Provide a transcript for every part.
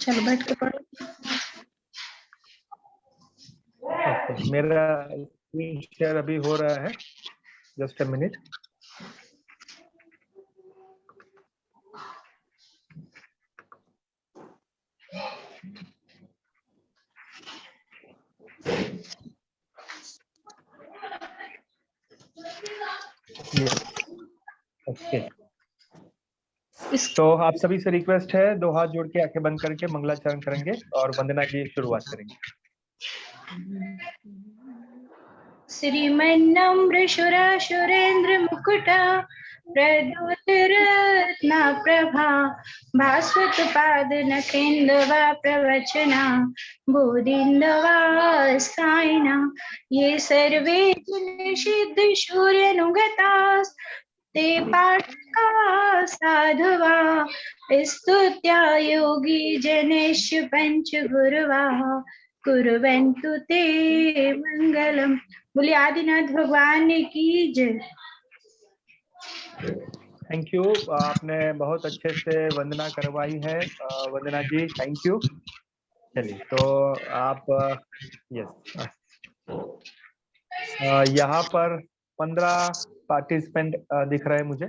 चलो बैठ के पढ़ो। मेरा स्क्रीन शेयर अभी हो रहा है, जस्ट अ मिनट। ओके, तो आप सभी से रिक्वेस्ट है, दो हाथ जोड़ के आंखें बंद करके मंगलाचरण करेंगे और वंदना की शुरुआत करेंगे। श्रीमन्नम्र सुरेंद्र मुकुटा प्रद्योतरत्न प्रभा भास्वत पाद नखेन्दवा प्रवचना बोधिन्दवा स्थायिना ये सर्वे जन सिद्ध सूर्यनुगतास् ते पाठका साधवा स्तुत्या योगी जनेश पंच गुरुवा कुर्वन्तु ते मंगलम। बोलिए आदिनाथ भगवान की जय। थैंक यू, आपने बहुत अच्छे से वंदना करवाई है वंदना जी, थैंक यू। चलिए, तो आप यस, यहाँ पर 15 पार्टिसिपेंट दिख रहे हैं मुझे,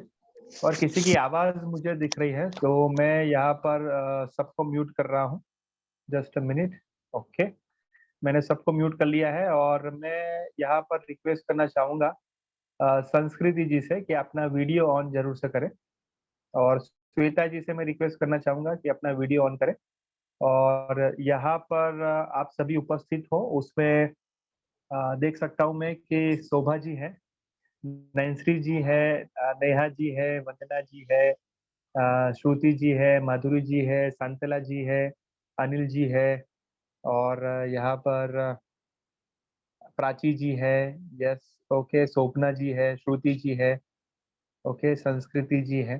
और किसी की आवाज मुझे दिख रही है, तो मैं यहाँ पर सबको म्यूट कर रहा हूँ। Just a minute. ओके, मैंने सबको म्यूट कर लिया है, और मैं यहाँ पर रिक्वेस्ट करना चाहूँगा संस्कृति जी से कि अपना वीडियो ऑन जरूर से करें, और श्वेता जी से मैं रिक्वेस्ट करना चाहूँगा कि अपना वीडियो ऑन करें। और यहाँ पर आप सभी उपस्थित हो, उसमें देख सकता हूँ मैं कि शोभा जी है, नैन्सी जी है, नेहा जी है, वंदना जी है, श्रुति जी है, माधुरी जी है, शांतला जी है, अनिल जी है, और यहाँ पर प्राची जी है, यस, ओके, स्वप्ना जी है, श्रुति जी है, ओके, संस्कृति जी है।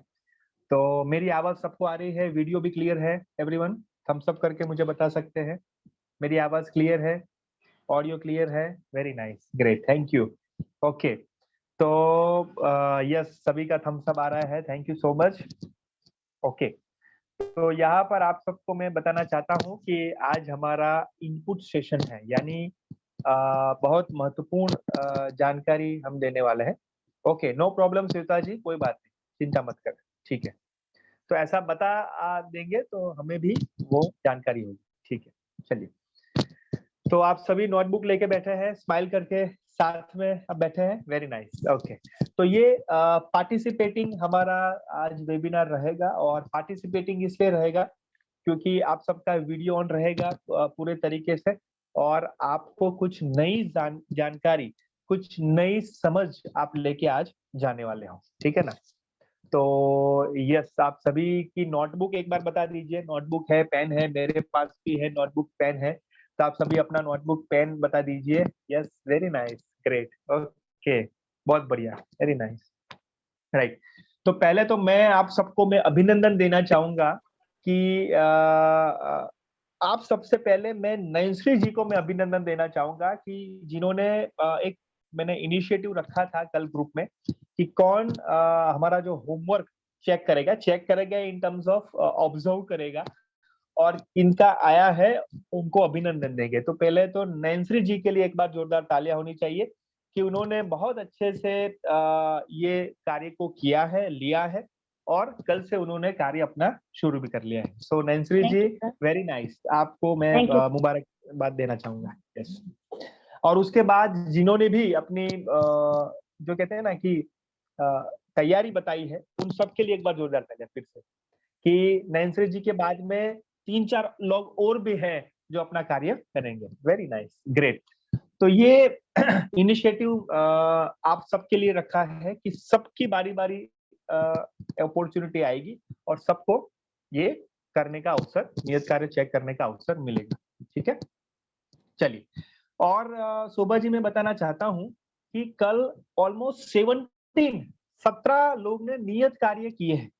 तो मेरी आवाज सबको आ रही है? वीडियो भी क्लियर है? एवरीवन थम्स अप करके मुझे बता सकते हैं मेरी आवाज क्लियर है, ऑडियो क्लियर है? Very nice, great, thank you. Okay, तो यस, सभी का थम्स अप आ रहा है, thank you so much. Okay, तो यहाँ पर आप सबको मैं बताना चाहता हूँ कि आज हमारा इनपुट सेशन है, यानी बहुत महत्वपूर्ण जानकारी हम देने वाले हैं। ओके, नो प्रॉब्लम श्वेता जी, कोई बात नहीं, चिंता मत कर, ठीक है। तो ऐसा बता देंगे तो हमें भी वो जानकारी होगी, ठीक है। चलिए, तो आप सभी नोटबुक लेके बैठे हैं, स्माइल करके साथ में अब बैठे हैं, वेरी नाइस। ओके, तो ये पार्टिसिपेटिंग हमारा आज वेबिनार रहेगा, और पार्टिसिपेटिंग इसलिए रहेगा क्योंकि आप सबका वीडियो ऑन रहेगा पूरे तरीके से, और आपको कुछ नई जानकारी, कुछ नई समझ आप लेके आज जाने वाले हो, ठीक है ना। तो यस, आप सभी की नोटबुक एक बार बता दीजिए, नोटबुक है, पेन है, मेरे पास भी है नोटबुक पेन है, तो आप सभी अपना नोटबुक पेन बता दीजिए। Yes, very nice, great, okay, बहुत बढ़िया, वेरी नाइस, राइट। तो पहले तो मैं आप सबको मैं अभिनंदन देना चाहूंगा कि आप सबसे पहले मैं नैन्सी जी को मैं अभिनंदन देना चाहूंगा कि जिन्होंने एक मैंने इनिशिएटिव रखा था कल ग्रुप में कि कौन हमारा जो होमवर्क चेक करेगा इन टर्म्स ऑफ ऑब्जर्व करेगा, और इनका आया है, उनको अभिनंदन देंगे। तो पहले तो नैन्सी जी के लिए एक बार जोरदार तालियां होनी चाहिए कि उन्होंने बहुत अच्छे से ये कार्य को किया है, लिया है, और कल से उन्होंने कार्य अपना शुरू भी कर लिया है। सो नैन्सी जी, वेरी नाइस, आपको मैं मुबारकबाद देना चाहूंगा। यस, और उसके बाद जिन्होंने भी अपनी जो कहते हैं ना कि तैयारी बताई है, उन सब के लिए एक बार जोरदार तालियां फिर से, कि नैन्सी जी के बाद में 3-4 लोग और भी हैं जो अपना कार्य करेंगे। Very nice, great. तो ये इनिशिएटिव आप सबके लिए रखा है कि सबकी बारी बारी अपॉर्चुनिटी आएगी और सबको ये करने का अवसर, नियत कार्य चेक करने का अवसर मिलेगा, ठीक है। चलिए, और शोभा जी मैं बताना चाहता हूं कि कल ऑलमोस्ट 17 लोग ने नियत कार्य किए हैं,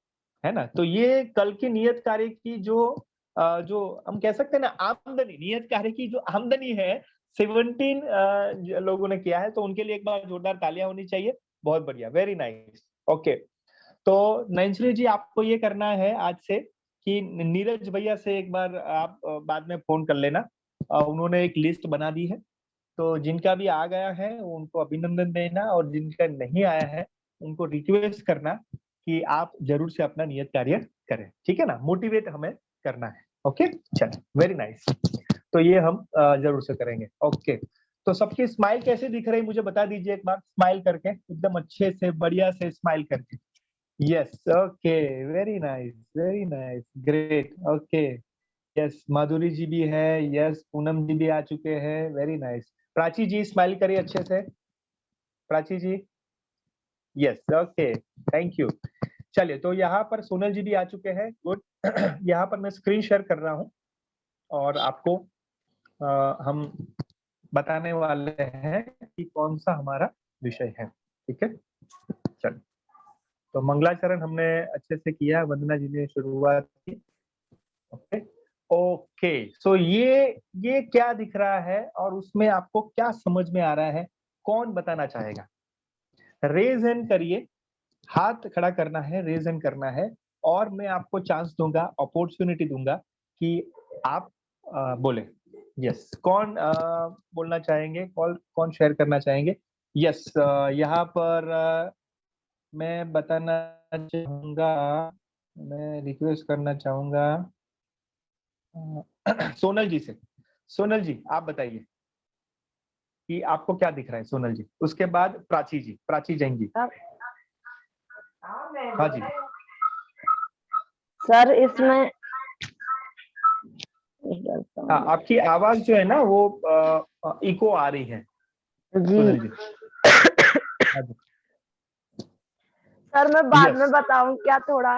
है ना। तो ये कल की नियत कार्य की जो हम कह सकते हैं ना आमदनी, नियत कार्य की जो आमदनी है 17 लोगों ने किया है, तो उनके लिए एक बार जोरदार तालियां होनी चाहिए। बहुत बढ़िया, वेरी नाइस। ओके, तो नैंसली जी आपको ये करना है आज से कि नीरज भैया से एक बार आप बाद में फोन कर लेना। उन्होंने एक लिस्ट बना दी है, तो जिनका भी आ गया है उनको अभिनंदन देना, और जिनका नहीं आया है उनको रिक्वेस्ट करना कि आप जरूर से अपना नियत कार्य करें, ठीक है ना। मोटिवेट हमें करना है। ओके, चलो, वेरी नाइस। तो ये हम जरूर से करेंगे। ओके, तो सबकी स्माइल कैसे दिख रही है मुझे बता दीजिए एक बार, स्माइल करके, एकदम अच्छे से बढ़िया से स्माइल करके। Yes, okay, very nice, great. Okay, yes, Madhuri ji भी है, यस, पूनम जी भी आ चुके हैं, very nice. Prachi ji smile करिए अच्छे से, Prachi ji. Yes, okay, thank you. चलिए, तो यहाँ पर सोनल जी भी आ चुके हैं, गुड। यहाँ पर मैं स्क्रीन शेयर कर रहा हूँ और आपको हम बताने वाले हैं कि कौन सा हमारा विषय है, ठीक है। चलिए, तो मंगलाचरण हमने अच्छे से किया, वंदना जी ने शुरुआत की। ओके, ओके, सो ये क्या दिख रहा है और उसमें आपको क्या समझ में आ रहा है, कौन बताना चाहेगा? रेज हैंड करिए, हाथ खड़ा करना है, रेज हैंड करना है, और मैं आपको चांस दूंगा, अपॉर्चुनिटी दूंगा कि आप बोले। यस, कौन बोलना चाहेंगे, कौन शेयर करना चाहेंगे? यस, यहाँ पर मैं बताना चाहूंगा, मैं रिक्वेस्ट करना चाहूंगा सोनल जी से। सोनल जी आप बताइए कि आपको क्या दिख रहा है, सोनल जी। उसके बाद प्राची जी, प्राची जैन जी। हाँ जी सर, इसमें हाँ, आपकी आवाज जो है ना वो इको आ रही है जी सोनल जी। हाँ जी। सर, मैं बाद Yes. में बताऊं क्या थोड़ा?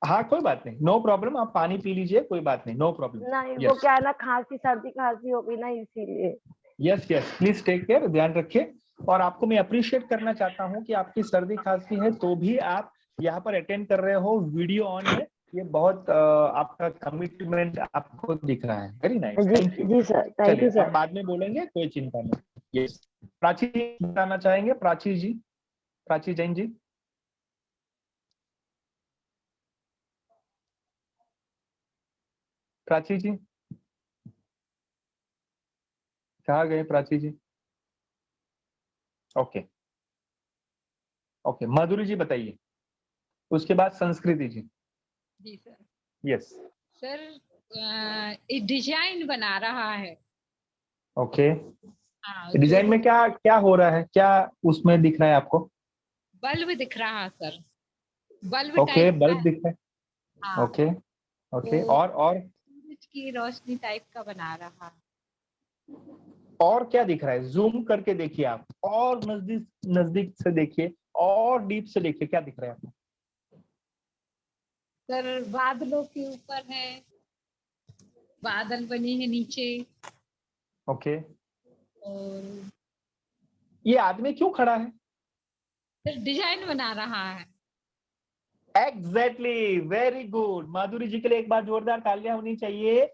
हाँ, कोई बात नहीं, नो प्रॉब्लम, आप पानी पी लीजिए, कोई बात नहीं, नो प्रॉब्लम। नहीं, वो क्या है ना, सर्दी खांसी हो गई ना, इसीलिए। Yes yes, please take care, ध्यान रखिए। और आपको मैं अप्रिशिएट करना चाहता हूँ कि आपकी सर्दी खांसी है तो भी आप यहाँ पर अटेंड कर रहे हो, वीडियो ऑन है, ये बहुत आपका कमिटमेंट आपको दिख रहा है। वेरी नाइस, जी थैंक यू। जी सर, थैंक चलिए, यू आप सर। बाद में बोलेंगे, कोई चिंता नहीं। यस, प्राची जी बताना चाहेंगे? प्राची जी, प्राची जैन जी। प्राची जी कहाँ गए प्राची जी? ओके ओके, माधुरी जी बताइए, उसके बाद संस्कृति जी। जी सर। यस सर, डिजाइन बना रहा है। ओके, हाँ, डिजाइन में क्या क्या हो रहा है, क्या उसमें दिख रहा है आपको? बल्ब दिख रहा है सर, बल्ब ओके, टाइप का बल्ब है। दिख रहा है। हाँ, ओके ओके, वो और सूरज की रोशनी टाइप का बना रहा है। और क्या दिख रहा है? जूम करके देखिए आप, और नजदीक नजदीक से देखिए, और डीप से देखिए, क्या दिख रहा है आपको? सर, बादलों के ऊपर है, बादल बने हैं नीचे, ओके, और ये आदमी क्यों खड़ा है? सर डिजाइन बना रहा है। Exactly, very good. Madhuri ji के लिए एक बार जोरदार तालियां होनी चाहिए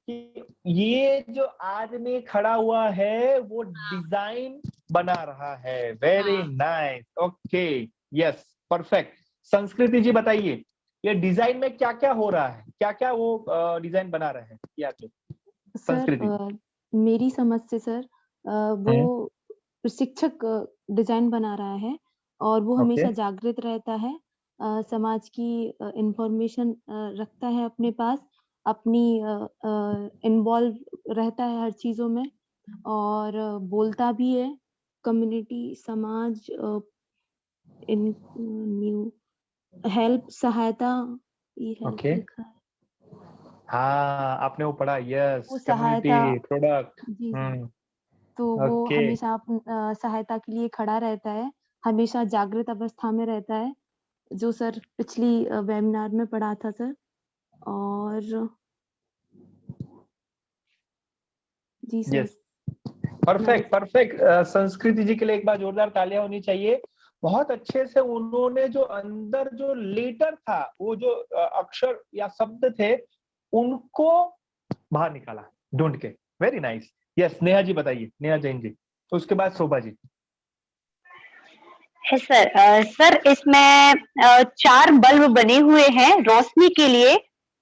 कि ये जो आदमी खड़ा हुआ है वो डिजाइन बना रहा है। वेरी हाँ। Nice, okay, yes, perfect. संस्कृति जी बताइए, ये डिजाइन में क्या क्या हो रहा है, क्या क्या वो डिजाइन बना रहे हैं या तो सर संस्कृति? मेरी समझ से सर वो प्रशिक्षक डिजाइन बना रहा है और वो ओके हमेशा जागृत रहता है, समाज की इंफॉर्मेशन रखता है अपने पास, अपनी इन्वॉल्व रहता है हर चीजों में और बोलता भी है, कम्युनिटी, समाज, इन न्यू हेल्प, सहायता, ये हेल्प ओके, लिखा है, हाँ आपने वो पढ़ा, यस, वो सहायता। Community product. जी जी, तो वो ओके, हमेशा सहायता के लिए खड़ा रहता है, हमेशा जागृत अवस्था में रहता है, जो सर पिछली वेबिनार में पढ़ा था सर। और जी सर। Yes, perfect perfect. संस्कृति जी के लिए एक बार जोरदार तालियां होनी चाहिए। बहुत अच्छे से उन्होंने जो अंदर जो लेटर था, वो जो अक्षर या शब्द थे, उनको बाहर निकाला ढूंढ के। Very nice. Yes, Neha ji बताइए, नेहा जैन जी, उसके बाद शोभा जी। है सर। सर इसमें 4 बल्ब बने हुए हैं रोशनी के लिए।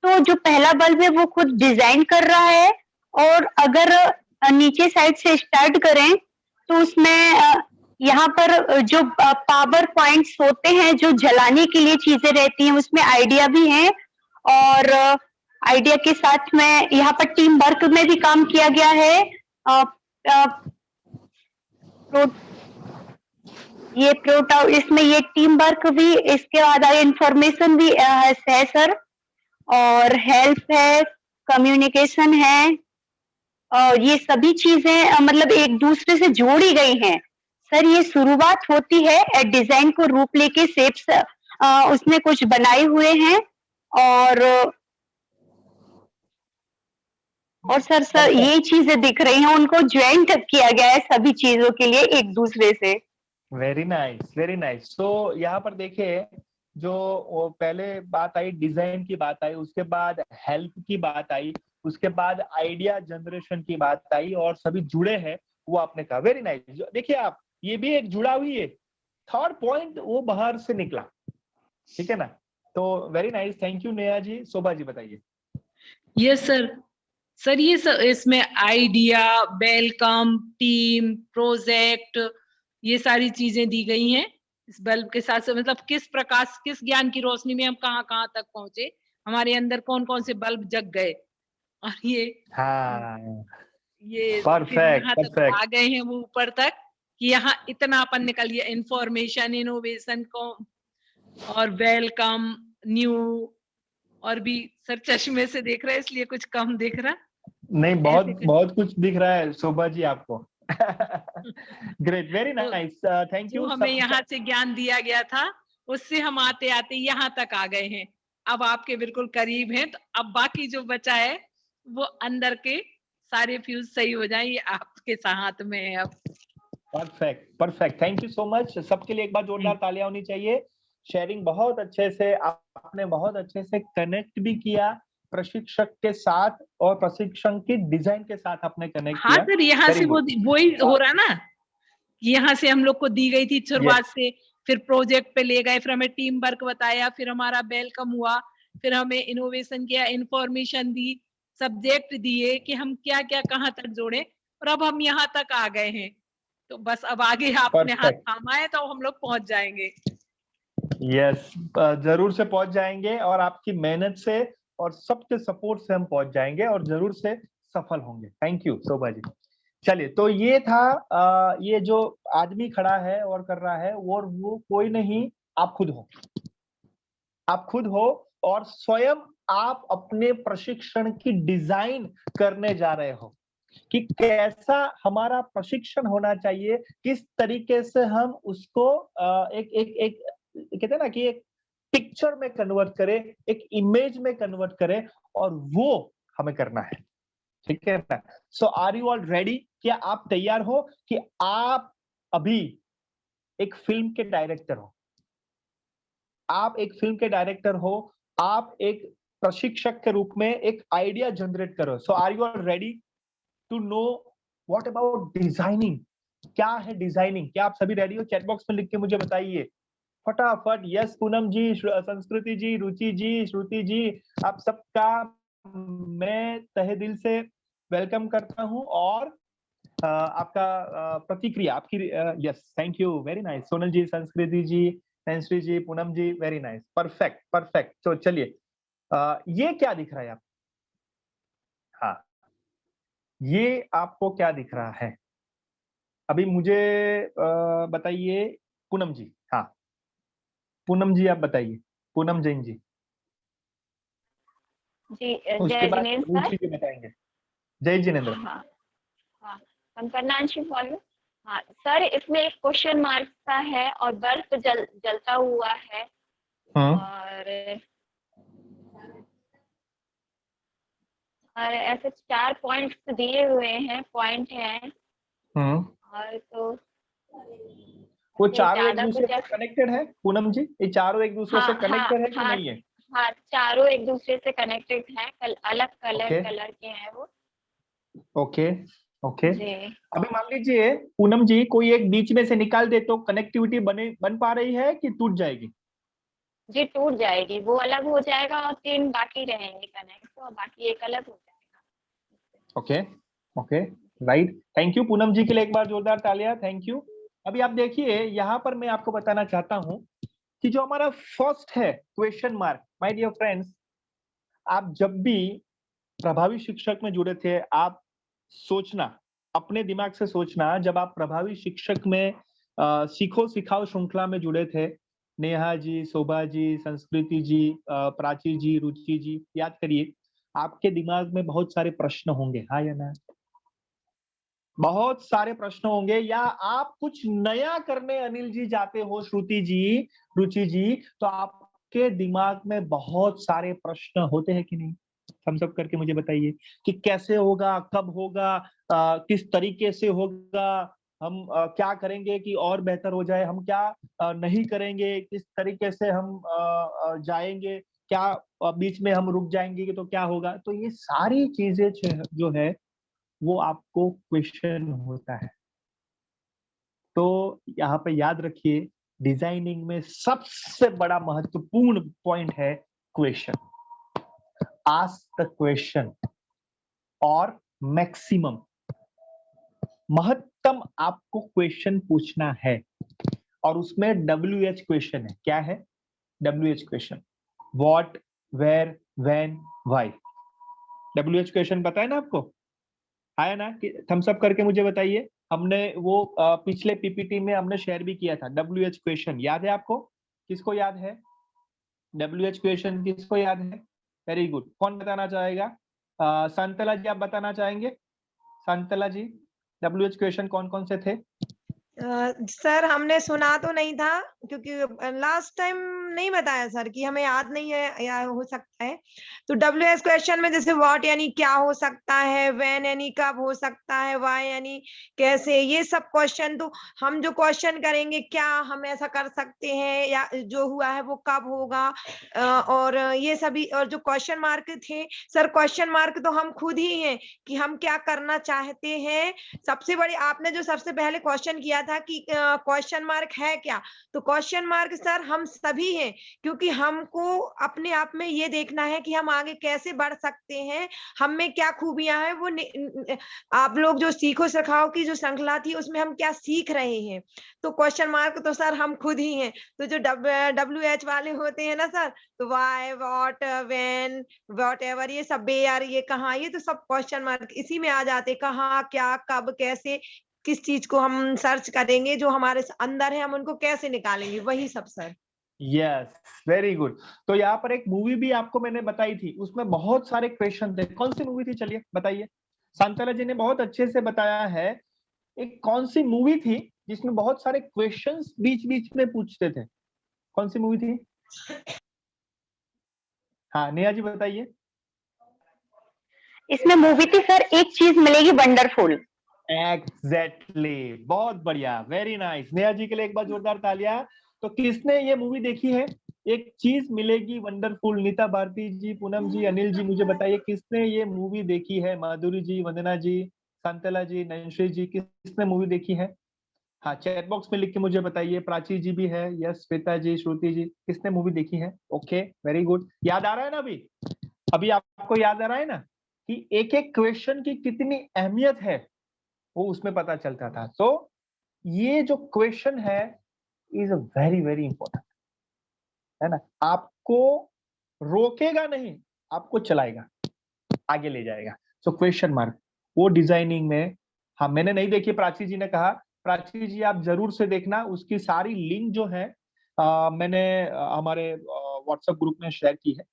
तो जो पहला बल्ब है वो खुद डिजाइन कर रहा है, और अगर नीचे साइड से स्टार्ट करें तो उसमें यहाँ पर जो पावर पॉइंट्स होते हैं, जो जलाने के लिए चीजें रहती हैं, उसमें आइडिया भी है। और आइडिया के साथ में यहाँ पर टीम वर्क में भी काम किया गया है। ये प्रोटा इसमें ये टीम वर्क भी, इसके बाद इंफॉर्मेशन भी है सर, और हेल्प है, कम्युनिकेशन है, और ये सभी चीजें मतलब एक दूसरे से जोड़ी गई हैं। सर ये शुरुआत होती है डिजाइन को रूप लेके शेप्स उसमें कुछ बनाए हुए हैं, और सर ये चीजें दिख रही हैं, उनको ज्वाइंट किया गया है सभी चीजों के लिए एक दूसरे से। Very nice, very nice. तो यहाँ पर देखिए, जो वो पहले बात आई, डिजाइन की बात आई, उसके बाद हेल्प की बात आई, उसके बाद आइडिया जनरेशन की बात आई, और सभी जुड़े हैं वो आपने कहा। Very nice. देखिए आप, ये भी एक जुड़ा हुई है। थर्ड पॉइंट वो बाहर से निकला, ठीक है ना। तो very nice, thank you Neha ji. Shobha ji बताइए। Yes sir. सर ये इसमें आइडिया, वेलकम, टीम, प्रोजेक्ट, ये सारी चीजें दी गई हैं इस बल्ब के साथ। मतलब किस प्रकाश, किस ज्ञान की रोशनी में हम कहाँ कहाँ तक पहुंचे, हमारे अंदर कौन कौन से बल्ब जग गए, और ये फिर यहाँ तक आ गए हैं वो ऊपर तक, कि यहाँ इतना अपन निकल गया, इंफॉर्मेशन, इनोवेशन को, और वेलकम, न्यू, और भी सर चश्मे से देख रहे हैं इसलिए कुछ कम दिख रहा। नहीं, बहुत कुछ दिख रहा है शोभा जी आपको। Great, very nice, thank you. हमें यहाँ से ज्ञान दिया गया था, उससे हम आते आते यहाँ तक आ गए हैं, अब आपके बिल्कुल करीब हैं। तो अब बाकी जो बचा है वो अंदर के सारे फ्यूज सही हो जाए, ये आपके हाथ में है अब। Perfect, perfect, thank you so much. सबके लिए एक बार जोरदार तालियां होनी चाहिए। शेयरिंग बहुत अच्छे से, आपने बहुत अच्छे से कनेक्ट भी किया प्रशिक्षक के साथ, और प्रशिक्षण की डिजाइन के साथ आपने कनेक्ट किया। हाँ सर, यहाँ से वो ही हो रहा ना, यहाँ से हम लोग को दी गई थी शुरुआत से, फिर प्रोजेक्ट पे ले गए, फिर हमें टीम वर्क बताया, फिर हमारा वेलकम हुआ, फिर हमें इनोवेशन किया, इंफॉर्मेशन दी, सब्जेक्ट दिए कि हम क्या क्या कहाँ तक जोड़े, और अब हम यहाँ तक आ गए हैं। तो बस अब आगे आपने हाथ थामा है तो हम लोग पहुंच जाएंगे। यस, जरूर से पहुंच जाएंगे, और आपकी मेहनत से और सबके सपोर्ट से हम पहुंच जाएंगे, और जरूर से सफल होंगे। Thank you Shobha ji. चलिए, तो ये था, ये जो आदमी खड़ा है और कर रहा है, वो कोई नहीं, आप खुद हो। आप खुद हो, और स्वयं आप अपने प्रशिक्षण की डिजाइन करने जा रहे हो कि कैसा हमारा प्रशिक्षण होना चाहिए, किस तरीके से हम उसको एक कहते हैं ना कि एक पिक्चर में कन्वर्ट करें, एक इमेज में कन्वर्ट करें, और वो हमें करना है, ठीक है ना। सो आर यू ऑल रेडी? क्या आप तैयार हो कि आप अभी एक फिल्म के डायरेक्टर हो, आप एक फिल्म के डायरेक्टर हो, आप एक प्रशिक्षक के रूप में एक आइडिया जनरेट करो। So are you all ready to know what about designing? क्या है डिजाइनिंग? क्या आप सभी रेडी हो? चैट बॉक्स में लिख के मुझे बताइए फटाफट। यस, पूनम जी, संस्कृति जी, रुचि जी, श्रुति जी, आप सबका मैं तहे दिल से वेलकम करता हूं, और आपका प्रतिक्रिया, आपकी yes, thank you, very nice. Sonal ji, Sanskriti ji, Nancy ji, Poonam ji, very nice, perfect perfect. तो चलिए, ये क्या दिख रहा है आप? हाँ, ये आपको क्या दिख रहा है अभी? मुझे बताइए पूनम जी। हाँ, पूनम जी आप बताइए, पूनम जैन जी। जी, उसके जय बाद जिनेन्द्र रुचि जी बताएंगे। जय जिनेन्द्र। हाँ हाँ, हम करनांशी फॉलो। हाँ सर, इसमें एक क्वेश्चन मार्क का है, और बल्ब जलता हुआ है, और ऐसे 4 पॉइंट्स दिए हुए हैं, पॉइंट हैं, और तो वो चारों एक दूसरे से कनेक्टेड है पूनम जी? ये चारों एक दूसरे से कनेक्टेड है कि नहीं है? हाँ, चारों एक दूसरे से कनेक्टेड हैं, अलग कलर के हैं वो। ओके, ओके जी अभी मान लीजिए पूनम जी कोई एक बीच में से निकाल दे तो कनेक्टिविटी बन पा रही है कि टूट जाएगी? जी, टूट जाएगी, वो अलग हो जाएगा और 3 बाकी रहेंगे कनेक्ट, तो बाकी एक अलग हो जाएगा। Okay okay right, thank you Poonam ji के लिए एक बार जोरदार तालियां, थैंक यू। अभी आप देखिए यहाँ पर मैं आपको बताना चाहता हूँ कि जो हमारा फर्स्ट है question mark, my dear friends, आप जब भी प्रभावी शिक्षक में जुड़े थे, आप सोचना, अपने दिमाग से सोचना, जब आप प्रभावी शिक्षक में सीखो सिखाओ श्रृंखला में जुड़े थे, नेहा जी, शोभा जी, संस्कृति जी, प्राची जी, रुचि जी, याद करिए आपके दिमाग में बहुत सारे प्रश्न होंगे, हाँ या ना? बहुत सारे प्रश्न होंगे, या आप कुछ नया करने अनिल जी जाते हो, श्रुति जी, रुचि जी, तो आपके दिमाग में बहुत सारे प्रश्न होते हैं कि नहीं? हम सब करके मुझे बताइए कि कैसे होगा, कब होगा, किस तरीके से होगा, हम क्या करेंगे कि और बेहतर हो जाए, हम क्या नहीं करेंगे, किस तरीके से हम जाएंगे, क्या बीच में हम रुक जाएंगे तो क्या होगा। तो ये सारी चीजें जो है वो आपको क्वेश्चन होता है। तो यहाँ पे याद रखिए डिजाइनिंग में सबसे बड़ा महत्वपूर्ण पॉइंट है क्वेश्चन। आस्क द क्वेश्चन, और मैक्सिमम, महत्तम आपको क्वेश्चन पूछना है, और उसमें WH क्वेश्चन है। क्या है WH question? What, where, when, why. WH question पता है ना आपको? आया ना? कि थम्स अप करके मुझे बताइए। हमने वो पिछले पीपीटी में हमने शेयर भी किया था। WH क्वेश्चन याद है आपको? किसको याद है WH क्वेश्चन? किसको याद है? Very good. कौन बताना चाहेगा? संतला जी, आप बताना चाहेंगे? संतला जी, WH क्वेश्चन कौन कौन से थे? सर हमने सुना तो नहीं था, क्योंकि लास्ट टाइम नहीं बताया सर, कि हमें याद नहीं है या हो सकता है। तो WH क्वेश्चन में जैसे व्हाट यानी क्या हो सकता है, व्हेन यानी कब हो सकता है, व्हाई यानी कैसे, ये सब क्वेश्चन। तो हम जो क्वेश्चन करेंगे, क्या हम ऐसा कर सकते हैं, या जो हुआ है वो कब होगा, और ये सभी। और जो क्वेश्चन मार्क थे सर, क्वेश्चन मार्क तो हम खुद ही हैं कि हम क्या करना चाहते हैं। सबसे बड़ी आपने जो सबसे पहले क्वेश्चन किया था कि क्वेश्चन मार्क है क्या, तो क्वेश्चन मार्क सर हम सभी हैं, क्योंकि हमको अपने आप में ये देखना है कि हम आगे कैसे बढ़ सकते हैं, हम में क्या खूबियां हैं। वो आप लोग जो सीखो सिखाओ की जो श्रृंखला थी उसमें हम क्या सीख रहे हैं, तो क्वेश्चन मार्क तो सर हम खुद ही हैं। तो जो WH वाले होते हैं ना सर, तो why, what, when, whatever, ये सब, बेयर, ये कहाँ, ये तो सब क्वेश्चन मार्क इसी में आ जाते। कहाँ, क्या, कब, कैसे, किस चीज को हम सर्च करेंगे, जो हमारे अंदर है हम उनको कैसे निकालेंगे, वही सब सर। Yes, very good. तो यहाँ पर एक मूवी भी आपको मैंने बताई थी, उसमें बहुत सारे क्वेश्चन थे। कौन सी मूवी थी, चलिए बताइए। शांतला जी ने बहुत अच्छे से बताया है। एक कौन सी मूवी थी जिसमें बहुत सारे क्वेश्चंस बीच बीच में पूछते थे? कौन सी मूवी थी? हाँ नेहा जी बताइए। इसमें मूवी थी सर, एक चीज मिलेगी वंडरफुल। एग्जैक्टली, बहुत बढ़िया, वेरी नाइस। नेहा जी के लिए एक बार जोरदार तालियां। तो किसने ये मूवी देखी है, एक चीज मिलेगी वंडरफुल? नीता भारती जी, पूनम जी, अनिल जी, मुझे बताइए किसने ये मूवी देखी है? माधुरी जी, वंदना जी, शांतला जी, नैनश्री जी, किसने मूवी देखी है? हाँ, चैट बॉक्स में लिख के मुझे बताइए। प्राची जी भी है, यस। श्वेता जी, श्रुति जी, किसने मूवी देखी है? Okay, very good. याद आ रहा है ना अभी? अभी आपको याद आ रहा है ना कि एक एक क्वेश्चन की कितनी अहमियत है, वो उसमें पता चलता था। तो ये जो क्वेश्चन है इज वेरी वेरी इंपॉर्टेंट, है ना? आपको रोकेगा नहीं, आपको चलाएगा, आगे ले जाएगा। सो क्वेश्चन मार्क वो डिजाइनिंग में, हाँ मैंने नहीं देखी, प्राची जी ने कहा। प्राची जी आप जरूर से देखना, उसकी सारी लिंक जो है मैंने हमारे व्हाट्सएप ग्रुप में शेयर की है,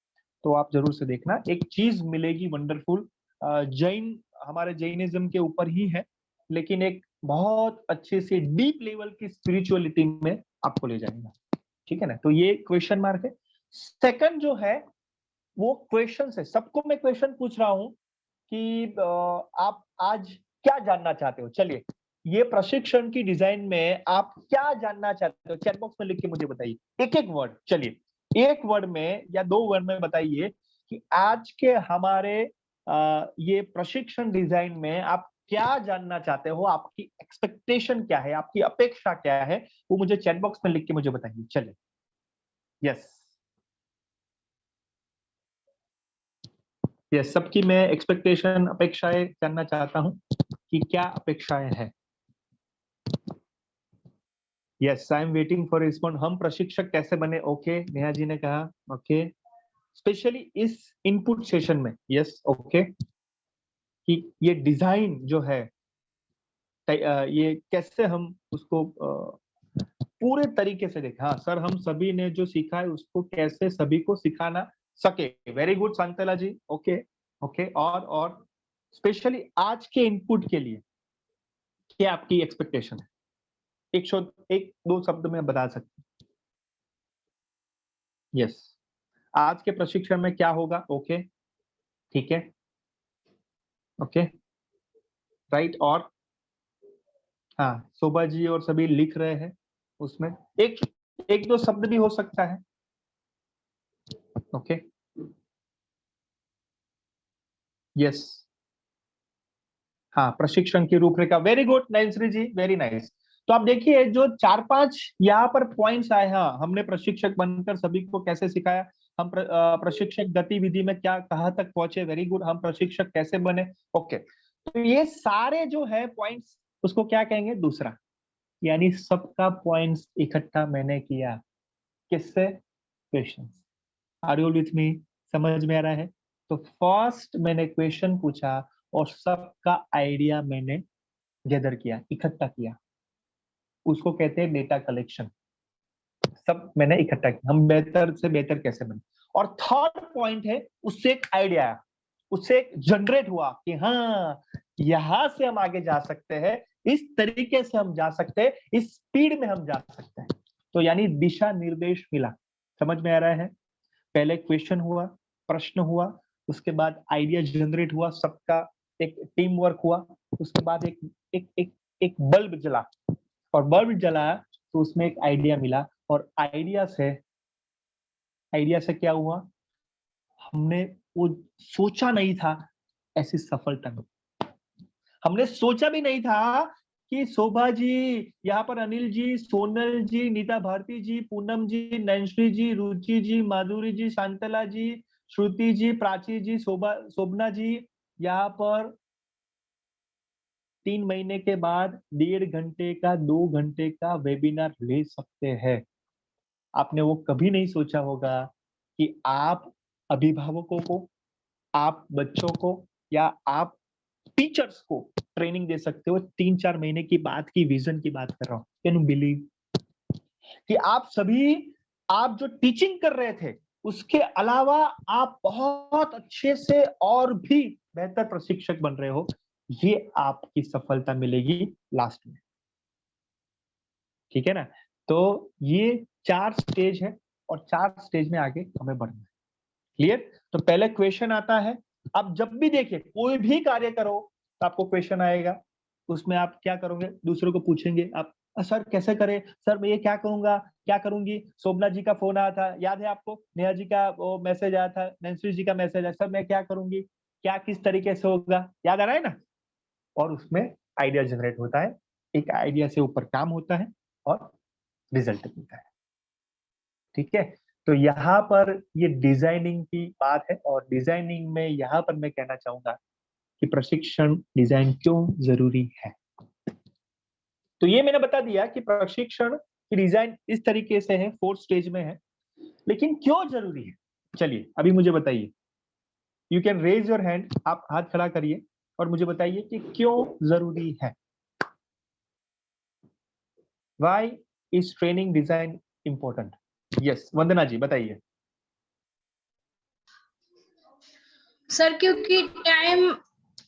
तो आप जरूर से देखना। एक चीज मिलेगी वंडरफुल, जैन, हमारे जैनिज्म के ऊपर ही है, लेकिन एक बहुत अच्छे से डीप लेवल की स्पिरिचुअलिटी में आपको ले जाएगा, ठीक है ना? तो ये क्वेश्चन मार्क है। सेकंड जो है वो क्वेश्चन है। सबको मैं क्वेश्चन पूछ रहा हूं कि आप आज क्या जानना चाहते हो? चलिए, ये प्रशिक्षण की डिजाइन में आप क्या जानना चाहते हो, चैट बॉक्स में लिख के मुझे बताइए। एक एक वर्ड, चलिए एक वर्ड में या 2 वर्ड में बताइए कि आज के हमारे ये प्रशिक्षण डिजाइन में आप क्या जानना चाहते हो, आपकी एक्सपेक्टेशन क्या है, आपकी अपेक्षा क्या है, वो मुझे चैट बॉक्स में लिख के मुझे बताइए। चलिए, यस यस, सबकी मैं एक्सपेक्टेशन, अपेक्षाएं जानना चाहता हूं कि क्या अपेक्षाएं हैं। Yes, I am waiting for respond. हम प्रशिक्षक कैसे बने? ओके, नेहा जी ने कहा ओके, स्पेशली इस इनपुट सेशन में। यस ओके, कि ये डिजाइन जो है ये कैसे हम उसको पूरे तरीके से देखें। हाँ सर, हम सभी ने जो सीखा है उसको कैसे सभी को सिखाना सके। वेरी गुड शांतला जी, ओके ओके। और स्पेशली आज के इनपुट के लिए क्या आपकी एक्सपेक्टेशन है? एक दो शब्द में बता सकते हैं। यस, आज के प्रशिक्षण में क्या होगा? ओके ठीक है, ओके राइट। और हाँ, शोभा जी और सभी लिख रहे हैं, उसमें एक दो शब्द भी हो सकता है। ओके यस, हाँ, प्रशिक्षण की रूपरेखा। वेरी गुड नैन्सी जी, वेरी नाइस। तो आप देखिए जो 4-5 यहाँ पर पॉइंट्स आए। हाँ, हमने प्रशिक्षक बनकर सभी को कैसे सिखाया, हम प्रशिक्षक गतिविधि में क्या कहाँ तक पहुंचे। Very good. हम प्रशिक्षक कैसे बने। ओके, तो ये सारे जो है पॉइंट्स, उसको क्या कहेंगे? दूसरा, यानी सबका पॉइंट्स इकट्ठा मैंने किया। किससे? Question. Are you with me? समझ में आ रहा है? तो फर्स्ट मैंने क्वेश्चन पूछा और सबका आइडिया मैंने गैदर किया, इकट्ठा किया। उसको कहते हैं डेटा कलेक्शन। सब मैंने इकट्ठा किया, हम बेहतर से बेहतर कैसे बने। और थर्ड पॉइंट है, उससे एक आइडिया आया, उससे एक जनरेट हुआ कि हाँ, यहां से हम आगे जा सकते हैं, इस तरीके से हम जा सकते हैं, इस स्पीड में हम जा सकते हैं। तो यानी दिशा निर्देश मिला। समझ में आ रहा है? पहले क्वेश्चन हुआ, प्रश्न हुआ, उसके बाद आइडिया जनरेट हुआ, सबका एक टीम वर्क हुआ, उसके बाद एक बल्ब जला, और बल्ब जला तो उसमें एक आइडिया मिला, और आइडिया से क्या हुआ? हमने वो सोचा नहीं था ऐसी सफलता मिली। हमने सोचा भी नहीं था कि शोभा जी, यहाँ पर अनिल जी, सोनल जी, नीता भारती जी, पूनम जी, नैन्सी जी, रुचि जी, माधुरी जी, शांतला जी, श्रुति जी, प्राची जी, शोभना जी, यहाँ पर 3 महीने के बाद 1.5 घंटे का, 2 घंटे का वेबिनार ले सकते हैं। आपने वो कभी नहीं सोचा होगा कि आप अभिभावकों को, आप बच्चों को, या आप टीचर्स को ट्रेनिंग दे सकते हो। 3-4 महीने की बात की, विजन की बात कर रहा हूँ। कैन यू बिलीव कि आप सभी, आप जो टीचिंग कर रहे थे उसके अलावा आप बहुत अच्छे से और भी बेहतर प्रशिक्षक बन रहे हो। ये आपकी सफलता मिलेगी लास्ट में। ठीक है ना? तो ये 4 स्टेज है, और 4 स्टेज में आगे हमें बढ़ना है। क्लियर? तो पहले क्वेश्चन आता है। अब जब भी देखिए कोई भी कार्य करो तो आपको क्वेश्चन आएगा। उसमें आप क्या करोगे? दूसरों को पूछेंगे आप, सर कैसे करें, सर मैं ये क्या करूंगा, क्या करूंगी। शोभना जी का फोन आया था, याद है आपको? नेहा जी का वो मैसेज आया था, नैन्सी जी का मैसेज आया, सर मैं क्या करूंगी, क्या किस तरीके से होगा। याद आ रहा है ना? और उसमें आइडिया जनरेट होता है, एक आइडिया से ऊपर काम होता है और रिजल्ट मिलता है। ठीक है? तो यहाँ पर ये डिजाइनिंग की बात है, और डिजाइनिंग में यहाँ पर मैं कहना चाहूंगा कि प्रशिक्षण डिजाइन क्यों जरूरी है। तो ये मैंने बता दिया कि प्रशिक्षण की डिजाइन इस तरीके से है, 4 स्टेज में है, लेकिन क्यों जरूरी है? चलिए अभी मुझे बताइए। You can raise your hand, आप हाथ खड़ा करिए और मुझे बताइए कि क्यों जरूरी है। Why is training design important? Yes, वंदना जी बताइए। सर क्योंकि time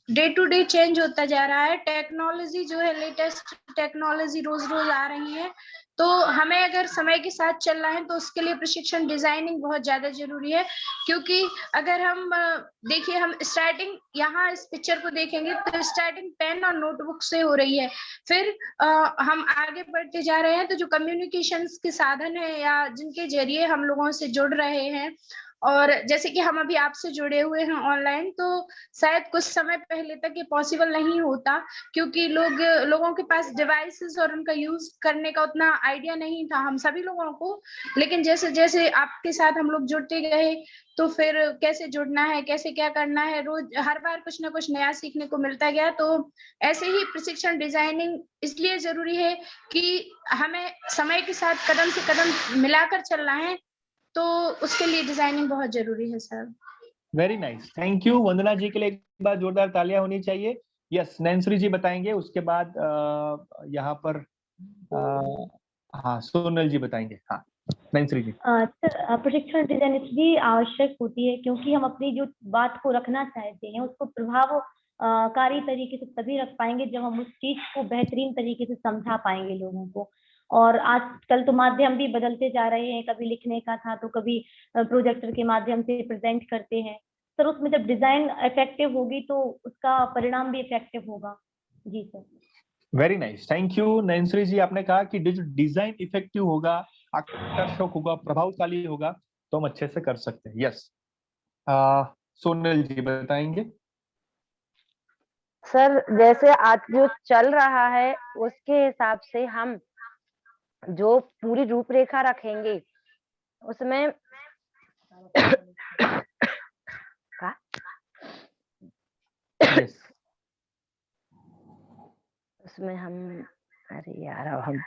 day to day change होता जा रहा है, टेक्नोलॉजी जो है, लेटेस्ट टेक्नोलॉजी रोज रोज आ रही है, तो हमें अगर समय के साथ चलना है तो उसके लिए प्रशिक्षण डिजाइनिंग बहुत ज्यादा जरूरी है। क्योंकि अगर हम देखिए, हम स्टार्टिंग यहाँ इस पिक्चर को देखेंगे तो स्टार्टिंग पेन और नोटबुक से हो रही है, फिर हम आगे बढ़ते जा रहे हैं तो जो कम्युनिकेशंस के साधन है या जिनके जरिए हम लोगों से जुड़ रहे हैं और जैसे कि हम अभी आपसे जुड़े हुए हैं ऑनलाइन, तो शायद कुछ समय पहले तक ये पॉसिबल नहीं होता, क्योंकि लोगों के पास डिवाइसेस और उनका यूज करने का उतना आइडिया नहीं था हम सभी लोगों को। लेकिन जैसे जैसे आपके साथ हम लोग जुड़ते गए, तो फिर कैसे जुड़ना है, कैसे क्या करना है, रोज हर बार कुछ ना कुछ नया सीखने को मिलता गया। तो ऐसे ही प्रशिक्षण डिजाइनिंग इसलिए जरूरी है कि हमें समय के साथ कदम से कदम मिलाकर चलना है, तो उसके लिए डिजाइनिंग बहुत जरूरी है sir. Very nice, thank you. Vandana ji के लिए एक बार जोरदार तालियां होनी चाहिए। यस, नैंसरी जी बताएंगे, उसके बाद यहाँ पर हाँ सोनल जी बताएंगे। हाँ नैंसरी जी। सर, प्रशिक्षण डिजाइन इसलिए आवश्यक होती है क्योंकि हम अपनी जो बात को रखना चाहते हैं उसको प्रभावकारी तरीके से तभी रख पाएंगे जब हम उस चीज को बेहतरीन तरीके से समझा पाएंगे लोगों को। और आजकल तो माध्यम भी बदलते जा रहे हैं, कभी लिखने का था तो कभी प्रोजेक्टर के माध्यम से प्रेजेंट करते हैं। सर उसमें जब डिजाइन इफेक्टिव होगी तो उसका परिणाम भी इफेक्टिव होगा। जी sir. Very nice, thank you. नैंसरी जी, आपने कहा कि डिजाइन इफेक्टिव होगा, आकर्षक होगा, प्रभावशाली होगा तो हम अच्छे से कर सकते हैं। यस, सोनल जी बताएंगे। सर जैसे आज जो चल रहा है उसके हिसाब से हम जो पूरी रूपरेखा रखेंगे उसमें yes. उसमें हम अरे यार अब हम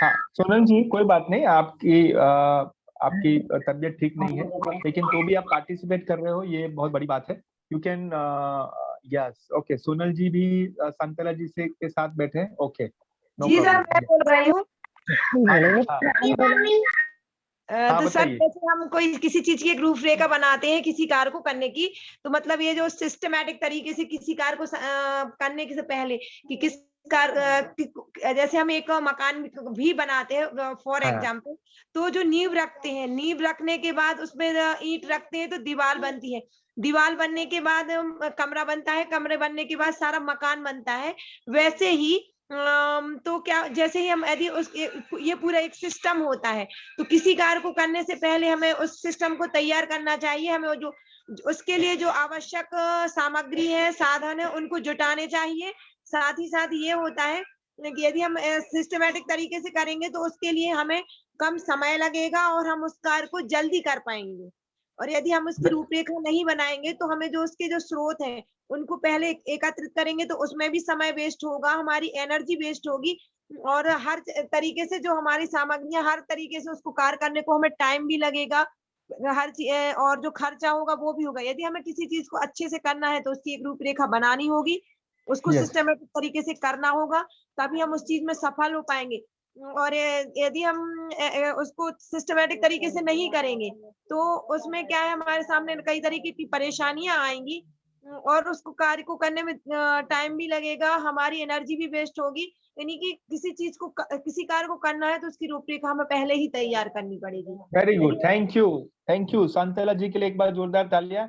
हाँ सोनल जी, कोई बात नहीं, आपकी तबीयत ठीक नहीं है, लेकिन तो भी आप पार्टिसिपेट कर रहे हो, ये बहुत बड़ी बात है। You can yes, okay. Sonal ji भी शांतला जी से के साथ बैठे हैं। ओके, नो जी सर, मैं बोल रही हूँ। तो सर जैसे हम कोई किसी चीज की एक रूपरेखा बनाते हैं किसी कार्य को करने की, तो मतलब ये जो सिस्टमैटिक तरीके से किसी कार्य को करने से पहले कि किस कार्य, जैसे हम एक मकान भी बनाते हैं फॉर एग्जाम्पल, तो जो नींव रखते हैं, नींव रखने के बाद उसमें ईंट रखते हैं तो दीवार बनती है, दीवार बनने के बाद कमरा बनता है, कमरे बनने के बाद सारा मकान बनता है। वैसे ही तो क्या, जैसे ही हम यदि ये पूरा एक सिस्टम होता है, तो किसी कार्य को करने से पहले हमें उस सिस्टम को तैयार करना चाहिए। हमें जो उसके लिए जो आवश्यक सामग्री है, साधन है, उनको जुटाने चाहिए। साथ ही साथ ये होता है कि यदि हम सिस्टमैटिक तरीके से करेंगे तो उसके लिए हमें कम समय लगेगा और हम उस कार्य को जल्दी कर पाएंगे। और यदि हम उसकी रूपरेखा नहीं बनाएंगे तो हमें जो उसके जो स्रोत हैं उनको पहले एकत्रित करेंगे तो उसमें भी समय वेस्ट होगा, हमारी एनर्जी वेस्ट होगी, और हर तरीके से जो हमारी सामग्रियां, हर तरीके से उसको कार्य करने को हमें टाइम भी लगेगा, हर चीज, और जो खर्चा होगा वो भी होगा। यदि हमें किसी चीज को अच्छे से करना है तो उसकी एक रूपरेखा बनानी होगी, उसको सिस्टमेटिक तरीके से करना होगा, तभी हम उस चीज में सफल हो पाएंगे। और यदि हम उसको सिस्टमेटिक तरीके से नहीं करेंगे तो उसमें क्या है, हमारे सामने कई तरीके की परेशानियां आएंगी और उसको कार्य को करने में टाइम भी लगेगा, हमारी एनर्जी भी वेस्ट होगी। यानी कि किसी चीज को, किसी कार्य को करना है तो उसकी रूपरेखा हमें पहले ही तैयार करनी पड़ेगी। वेरी गुड, थैंक यू शांतला जी के लिए एक बार जोरदार तालियां।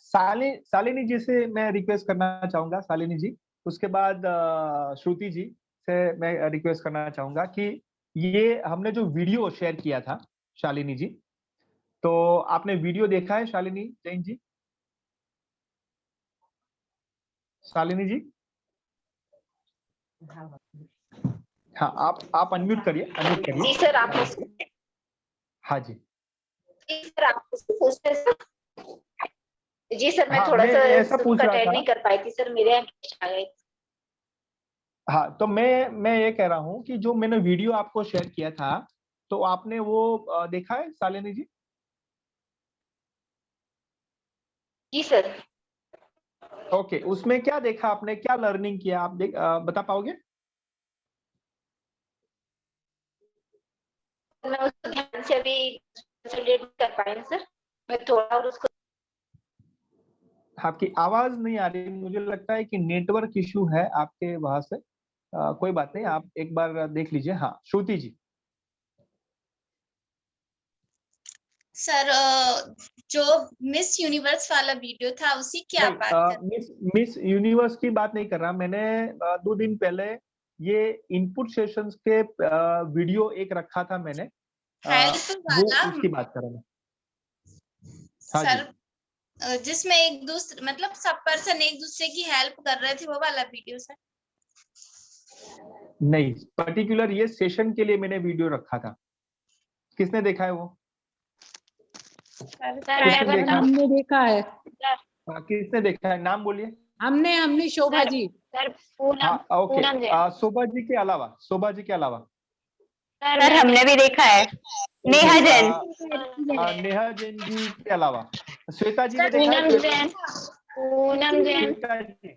शालिनी जी से मैं रिक्वेस्ट करना चाहूंगा, शालिनी जी, उसके बाद श्रुति जी से मैं रिक्वेस्ट करना चाहूंगा कि ये हमने जो वीडियो शेयर किया था शालिनी जी, तो आपने वीडियो देखा है शालिनी जैन जी? शालिनी जी, हाँ आप अनम्यूट करिए, अनम्यूट करिए। जी सर, आप हाँ जी। जी सर, आप जी सर, मैं हाँ, थोड़ा सा ऐसा पूछ रहा अटेंड था। नहीं कर पाई थी सर, मेरे यहाँ गेस्ट आ गए। हाँ, तो मैं ये कह रहा हूँ कि जो मैंने वीडियो आपको शेयर किया था तो आपने वो देखा है शालिनी जी? जी सर। ओके, उसमें क्या देखा आपने, क्या लर्निंग किया, आप बता पाओगे? मैं उसको ध्यान से अभी कंसंट्रेट कर पाई सर, मैं थोड़ा और उसको। आपकी आवाज नहीं आ रही, मुझे लगता है कि नेटवर्क इशू है आपके वहां से। कोई बात नहीं, आप एक बार देख लीजिए। हाँ श्रुति जी। सर जो मिस यूनिवर्स वाला वीडियो था उसी की आप बात कर? मिस यूनिवर्स की बात नहीं कर रहा मैंने। 2 दिन पहले ये इनपुट सेशंस के वीडियो एक रखा था मैंने, हेल्प वाला, उसकी बात कर रहा हूँ। हाँ जी। सर जिसमें एक दूसरे मतलब सब पर्सन एक दूसरे की हेल्प कर रहे थे, वो वाला वीडियो सर? नहीं, पर्टिकुलर ये सेशन के लिए मैंने वीडियो रखा था। किसने देखा है वो? सर किसने देखा? हमने देखा है, किसने देखा है? नाम बोलिए। हमने शोभा सर, जी। सर पूनम, हाँ ओके। पूनम जैन। शोभा जी के अलावा, शोभा जी के अलावा सर हमने भी देखा है, नेहा जैन। नेहा जैन जी के अलावा श्वेता जी ने सर, देखा है? पूनम जैन, पूनम जैन। श्वेता जी,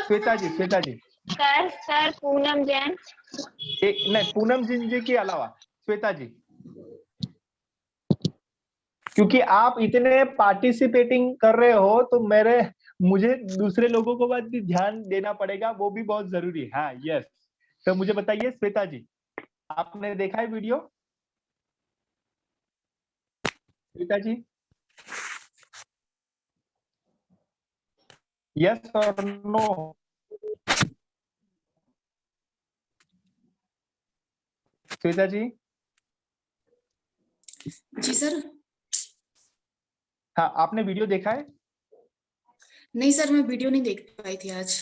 श्वेता जी, श्वेता जी। सर पूनम जैन। नहीं, पूनम जी के अलावा श्वेता जी, क्योंकि आप इतने पार्टिसिपेटिंग कर रहे हो तो मुझे दूसरे लोगों को बात भी ध्यान देना पड़ेगा, वो भी बहुत जरूरी है। हाँ यस। तो मुझे बताइए श्वेता जी, आपने देखा है वीडियो? श्वेता जी, यस और नो? श्वेता जी? जी सर। हाँ, आपने वीडियो देखा है? नहीं सर, मैं वीडियो नहीं देख पाई थी आज।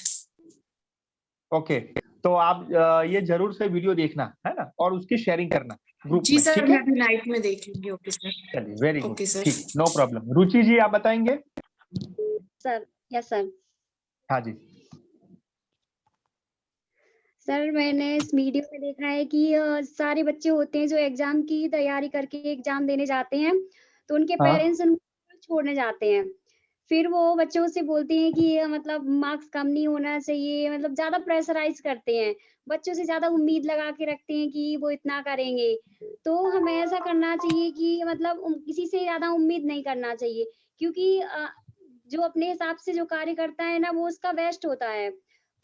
ओके, तो आप ये जरूर से वीडियो देखना है ना, और उसकी शेयरिंग करना ग्रुप जी में, सर, ठीक मैं है? अभी नाइट में देख लूंगी। Okay sir. चलिए, वेरी गुड, ओके सर। ठीक, नो प्रॉब्लम। रुचि जी, आप बताएंगे? Sir yes sir. हाँ जी। सर मैंने इस वीडियो में देखा है कि सारे बच्चे होते हैं जो एग्जाम की तैयारी करके एग्जाम देने जाते हैं, तो उनके हाँ। पेरेंट्स उनको छोड़ने जाते हैं। फिर वो बच्चों से बोलते हैं कि मतलब मार्क्स कम नहीं होना चाहिए, मतलब ज्यादा प्रेशराइज करते हैं, बच्चों से ज्यादा उम्मीद लगा के रखते हैं कि वो इतना करेंगे। तो हमें ऐसा करना चाहिए कि मतलब किसी से ज्यादा उम्मीद नहीं करना चाहिए, क्योंकि जो अपने हिसाब से जो कार्य करता है ना, वो उसका बेस्ट होता है।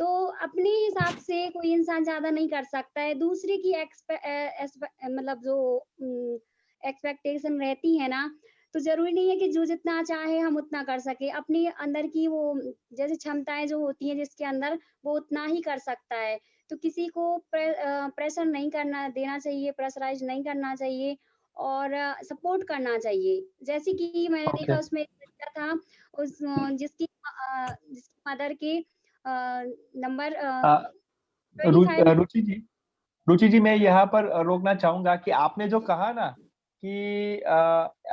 तो अपने हिसाब से कोई इंसान ज्यादा नहीं कर सकता है, दूसरे की मतलब जो एक्सपेक्टेशन रहती है ना, तो जरूरी नहीं है कि जो जितना चाहे हम उतना कर सके। अपने अंदर की वो जैसे क्षमताएं जो होती हैं जिसके अंदर, वो उतना ही कर सकता है। तो किसी को प्रेशर नहीं करना देना चाहिए, प्रेशराइज नहीं करना चाहिए, और सपोर्ट करना चाहिए। जैसे कि मैंने देखा उसमें एक बच्चा था जिसकी मदर के नंबर 25। रुचि जी, मैं यहाँ पर रोकना चाहूंगा कि आपने जो कहा ना कि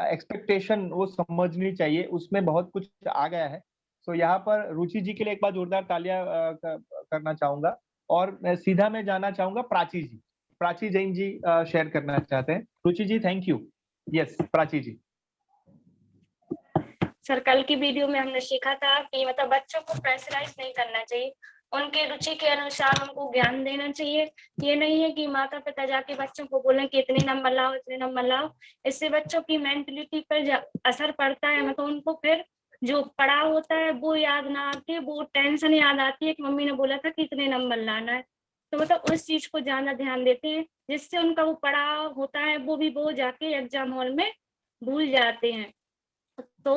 एक्सपेक्टेशन वो समझनी चाहिए, उसमें बहुत कुछ आ गया है। तो यहाँ पर रुचि जी के लिए एक बार जोरदार तालियां करना चाहूंगा, और सीधा मैं जाना चाहूंगा प्राची जी। प्राची जैन जी शेयर करना चाहते हैं। Ruchi ji, thank you. Yes, Prachi ji. Sir कल की वीडियो में हमने सीखा था कि मतलब बच्चों को प्रेशराइज नहीं करना चाहिए, उनके रुचि के अनुसार उनको ज्ञान देना चाहिए। ये नहीं है कि माता पिता जाके बच्चों को बोलें कि इतने नंबर लाओ, इतने नंबर लाओ। इससे बच्चों की मेंटलिटी पर असर पड़ता है। मतलब उनको फिर जो पढ़ा होता है वो याद ना आके वो टेंशन याद आती है कि मम्मी ने बोला था कि इतने नंबर लाना है। तो मतलब उस चीज को ज्यादा ध्यान देते हैं, जिससे उनका वो पढ़ा होता है वो जाके एग्जाम हॉल में भूल जाते हैं। तो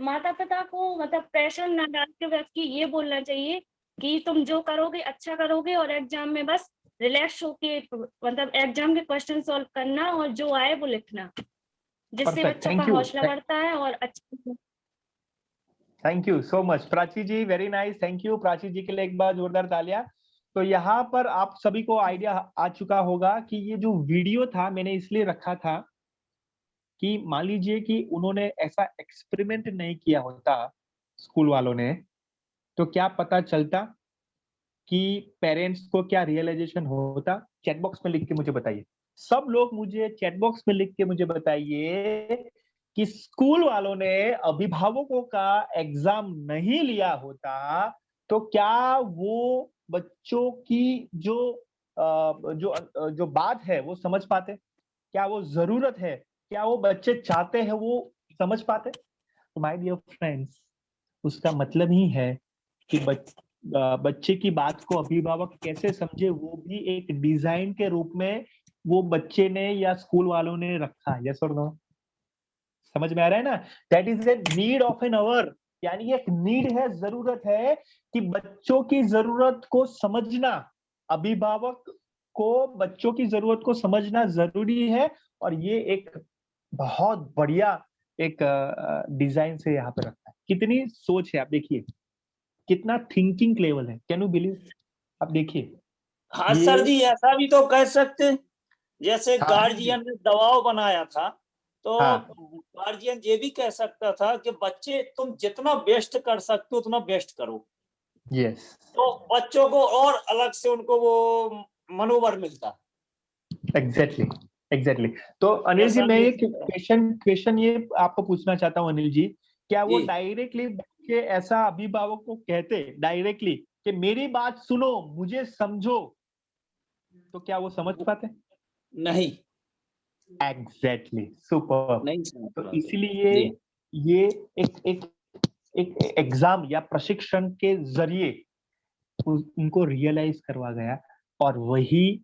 माता पिता को मतलब प्रेशर ना डाल के बल्कि ये बोलना चाहिए कि तुम जो करोगे अच्छा करोगे, और एग्जाम में बस रिलैक्स होके मतलब एग्जाम के क्वेश्चन सॉल्व करना और जो आए वो लिखना, जिससे बच्चों का हौसला बढ़ता है और अच्छा। Thank you so much Prachi ji, very nice, thank you Prachi ji के लिए एक बार जोरदार तालियां। तो यहाँ पर आप सभी को आइडिया आ चुका होगा कि ये जो वीडियो था मैंने इसलिए रखा था कि मान लीजिए कि उन्होंने ऐसा एक्सपेरिमेंट नहीं किया होता स्कूल वालों ने, तो क्या पता चलता कि पेरेंट्स को क्या रियलाइजेशन होता। चैट बॉक्स में लिख के मुझे बताइए, सब लोग मुझे चैट बॉक्स में लिख के मुझे बताइए कि स्कूल वालों ने अभिभावकों का एग्जाम नहीं लिया होता तो क्या वो बच्चों की जो बात है वो समझ पाते, क्या वो जरूरत है, क्या वो बच्चे चाहते हैं वो समझ पाते। तो माय डियर फ्रेंड्स, उसका मतलब ही है कि बच्चे की बात को अभिभावक कैसे समझे, वो भी एक डिजाइन के रूप में वो बच्चे ने या स्कूल वालों ने रखा। यस और नो? समझ में आ रहा है ना? That is a need of an hour, यानी एक नीड है, जरूरत है कि बच्चों की जरूरत को समझना, अभिभावक को बच्चों की जरूरत को समझना जरूरी है। और ये एक बहुत बढ़िया एक डिजाइन से यहाँ पे रखा है। कितनी सोच है, आप देखिए कितना थिंकिंग लेवल है। Can you believe? आप देखिए। हाँ सर जी, ऐसा भी तो कह सकते हैं जैसे हाँ, गार्जियन ने दबाव बनाया था, तो हाँ। गार्जियन ये भी कह सकता था कि बच्चे तुम जितना बेस्ट कर सकते हो उतना बेस्ट करो, यस, तो बच्चों को और अलग से उनको वो मनोबल मिलता। Exactly exactly. तो अनिल जी, ऐसा मैं भी एक क्वेश्चन ये आपको पूछना चाहता हूँ अनिल जी, क्या वो जी। डायरेक्टली बच्चे ऐसा अभिभावक को कहते डायरेक्टली कि मेरी बात सुनो, मुझे समझो, तो क्या वो समझ पाते? नहीं, एग्जैक्टली, सुपर। नहीं समझ तो पाते। इसीलिए जी। ये एक एग्जाम या प्रशिक्षण के जरिए उनको रियलाइज करवा गया, और वही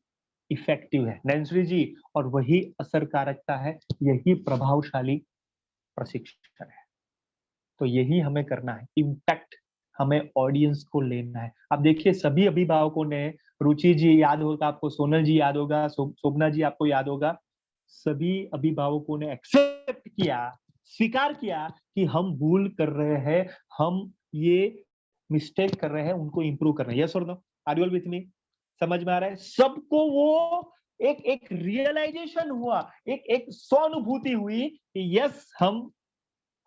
इफेक्टिव है नैन्सी जी, और वही असरकारकता है, यही प्रभावशाली प्रशिक्षण है। तो यही हमें करना है, इम्पैक्ट हमें ऑडियंस को लेना है। अब देखिए सभी अभिभावकों ने, रुचि जी याद होगा आपको, सोनल जी याद होगा, शोभना जी आपको याद होगा, सभी अभिभावकों ने एक्सेप्ट किया, स्वीकार किया कि हम भूल कर रहे हैं, हम ये मिस्टेक कर रहे हैं, उनको इंप्रूव कर रहे हैं। यस और no? Are you all with me? समझ में आ रहा है सबको? वो एक रियलाइजेशन हुआ, एक स्वानुभूति हुई कि यस,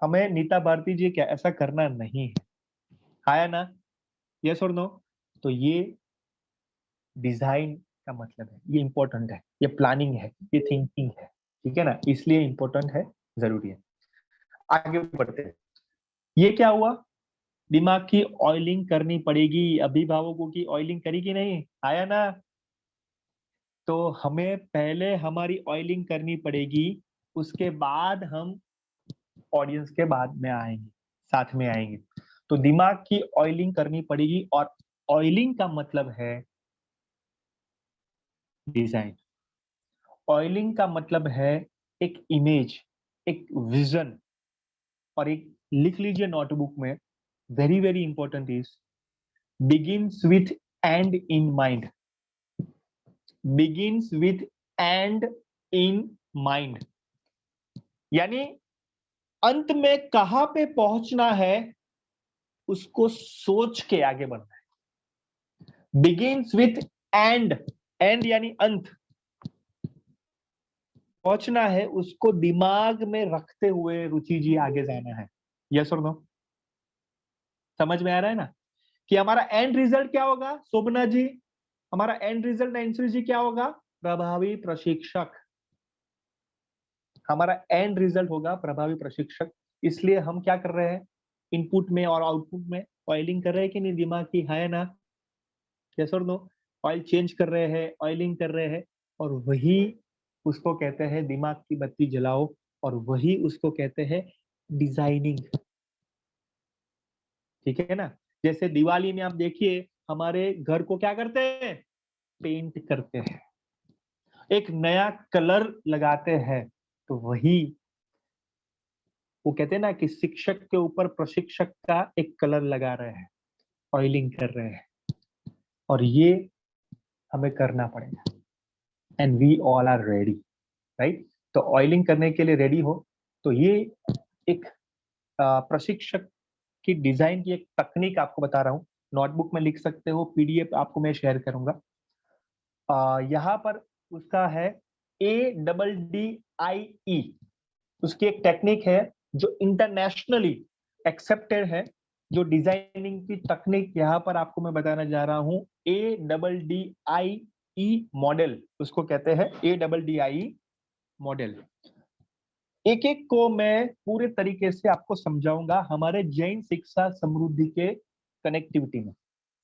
हमें नीता भारती जी क्या ऐसा करना नहीं है। आया ना? यस और नो? तो ये डिजाइन का मतलब है, ये इंपॉर्टेंट है, ये प्लानिंग है, ये थिंकिंग है, ठीक है ना? इसलिए इंपॉर्टेंट है, जरूरी है। आगे बढ़ते हैं। ये क्या हुआ? दिमाग की ऑयलिंग करनी पड़ेगी, अभिभावकों की ऑयलिंग करी कि नहीं? आया ना? तो हमें पहले हमारी ऑयलिंग करनी पड़ेगी, उसके बाद हम ऑडियंस के बाद में आएंगे, साथ में आएंगे। तो दिमाग की ऑयलिंग करनी पड़ेगी, और ऑयलिंग का मतलब है डिजाइन। ऑयलिंग का मतलब है एक इमेज, एक विजन, और एक लिख लीजिए नोटबुक में, very very important is begins with and in mind. Begins with and in mind, यानी अंत में कहां पे पहुंचना है उसको सोच के आगे बढ़ना है। बिगिंस विथ एंड, एंड यानी अंत, पहुंचना है उसको दिमाग में रखते हुए रुचि जी आगे जाना है। यस और नो? समझ में आ रहा है ना कि हमारा एंड रिजल्ट क्या होगा? शोभना जी, हमारा एंड रिजल्ट नैन्सी जी क्या होगा? प्रभावी प्रशिक्षक। हमारा एंड रिजल्ट होगा प्रभावी प्रशिक्षक। इसलिए हम क्या कर रहे हैं? इनपुट में और आउटपुट में ऑयलिंग कर रहे हैं कि नहीं दिमाग की? है ना? यस और नो? ऑयल चेंज कर रहे हैं, ऑयलिंग कर रहे हैं, और वही उसको कहते हैं दिमाग की बत्ती जलाओ, और वही उसको कहते हैं डिजाइनिंग। ठीक है ना? जैसे दिवाली में आप देखिए हमारे घर को क्या करते हैं? पेंट करते हैं, एक नया कलर लगाते हैं। तो वही वो कहते हैं ना कि शिक्षक के ऊपर प्रशिक्षक का एक कलर लगा रहे हैं, ऑयलिंग कर रहे हैं, और ये हमें करना पड़ेगा। And we all are ready, right? तो ऑयलिंग करने के लिए रेडी हो। तो ये एक प्रशिक्षक की डिजाइन की एक तकनीक आपको बता रहा हूँ, नोटबुक में लिख सकते हो, पीडीएफ आपको मैं शेयर करूंगा। यहाँ पर उसका है ADDIE, उसकी एक टेक्निक है जो इंटरनेशनली एक्सेप्टेड है, जो डिजाइनिंग की तकनीक यहाँ पर आपको मैं बताने जा रहा हूँ। ADDIE मॉडल उसको कहते हैं, ADDIE मॉडल। एक एक को मैं पूरे तरीके से आपको समझाऊंगा, हमारे जैन शिक्षा समृद्धि के कनेक्टिविटी में,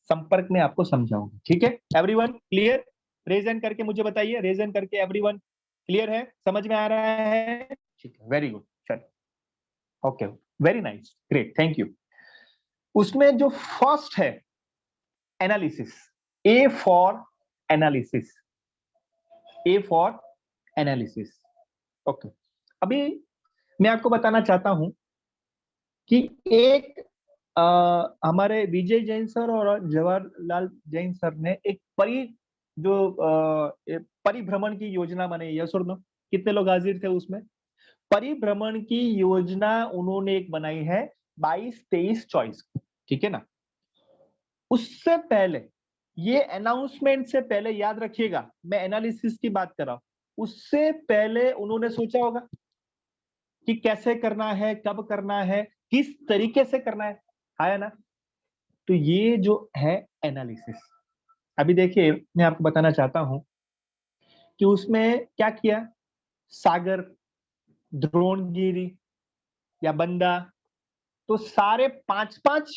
संपर्क में आपको समझाऊंगा। ठीक है? Everyone clear? रेजन करके मुझे बताइए, रेजन करके एवरीवन क्लियर है? समझ में आ रहा है? ठीक है, वेरी गुड, चलो, okay, very nice, great, thank you. उसमें जो फर्स्ट है analysis, A for analysis, A for analysis. Okay, अभी मैं आपको बताना चाहता हूं कि एक हमारे विजय जैन सर और जवाहरलाल जैन सर ने एक परिभ्रमण की योजना बनाई। यस और नो? कितने लोग हाजिर थे उसमें? परिभ्रमण की योजना उन्होंने एक बनाई है 22-23 चॉइस, ठीक है ना। उससे पहले, ये अनाउंसमेंट से पहले, याद रखिएगा मैं एनालिसिस की बात कर रहा हूं, उससे पहले उन्होंने सोचा होगा कि कैसे करना है, कब करना है, किस तरीके से करना है ना। तो ये जो है एनालिसिस, अभी देखिए मैं आपको बताना चाहता हूं कि उसमें क्या किया, सागर, द्रोणगिरी या बंदा, तो सारे 5-5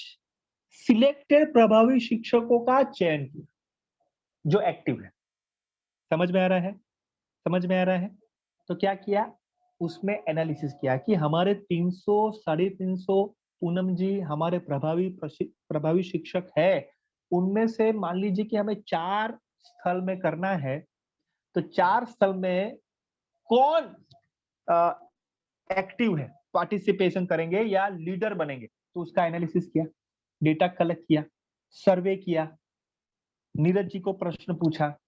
सिलेक्टेड प्रभावी शिक्षकों का चयन किया जो एक्टिव है। समझ में आ रहा है, समझ में आ रहा है। तो क्या किया, उसमें एनालिसिस किया कि हमारे 300 350 पूनम जी हमारे प्रभावी शिक्षक है, उनमें से मान लीजिए कि हमें 4 स्थल में करना है, तो 4 स्थल में कौन एक्टिव है, पार्टिसिपेशन करेंगे या लीडर बनेंगे, तो उसका एनालिसिस किया, डेटा कलेक्ट किया, सर्वे किया, नीरज जी को प्रश्न पूछा,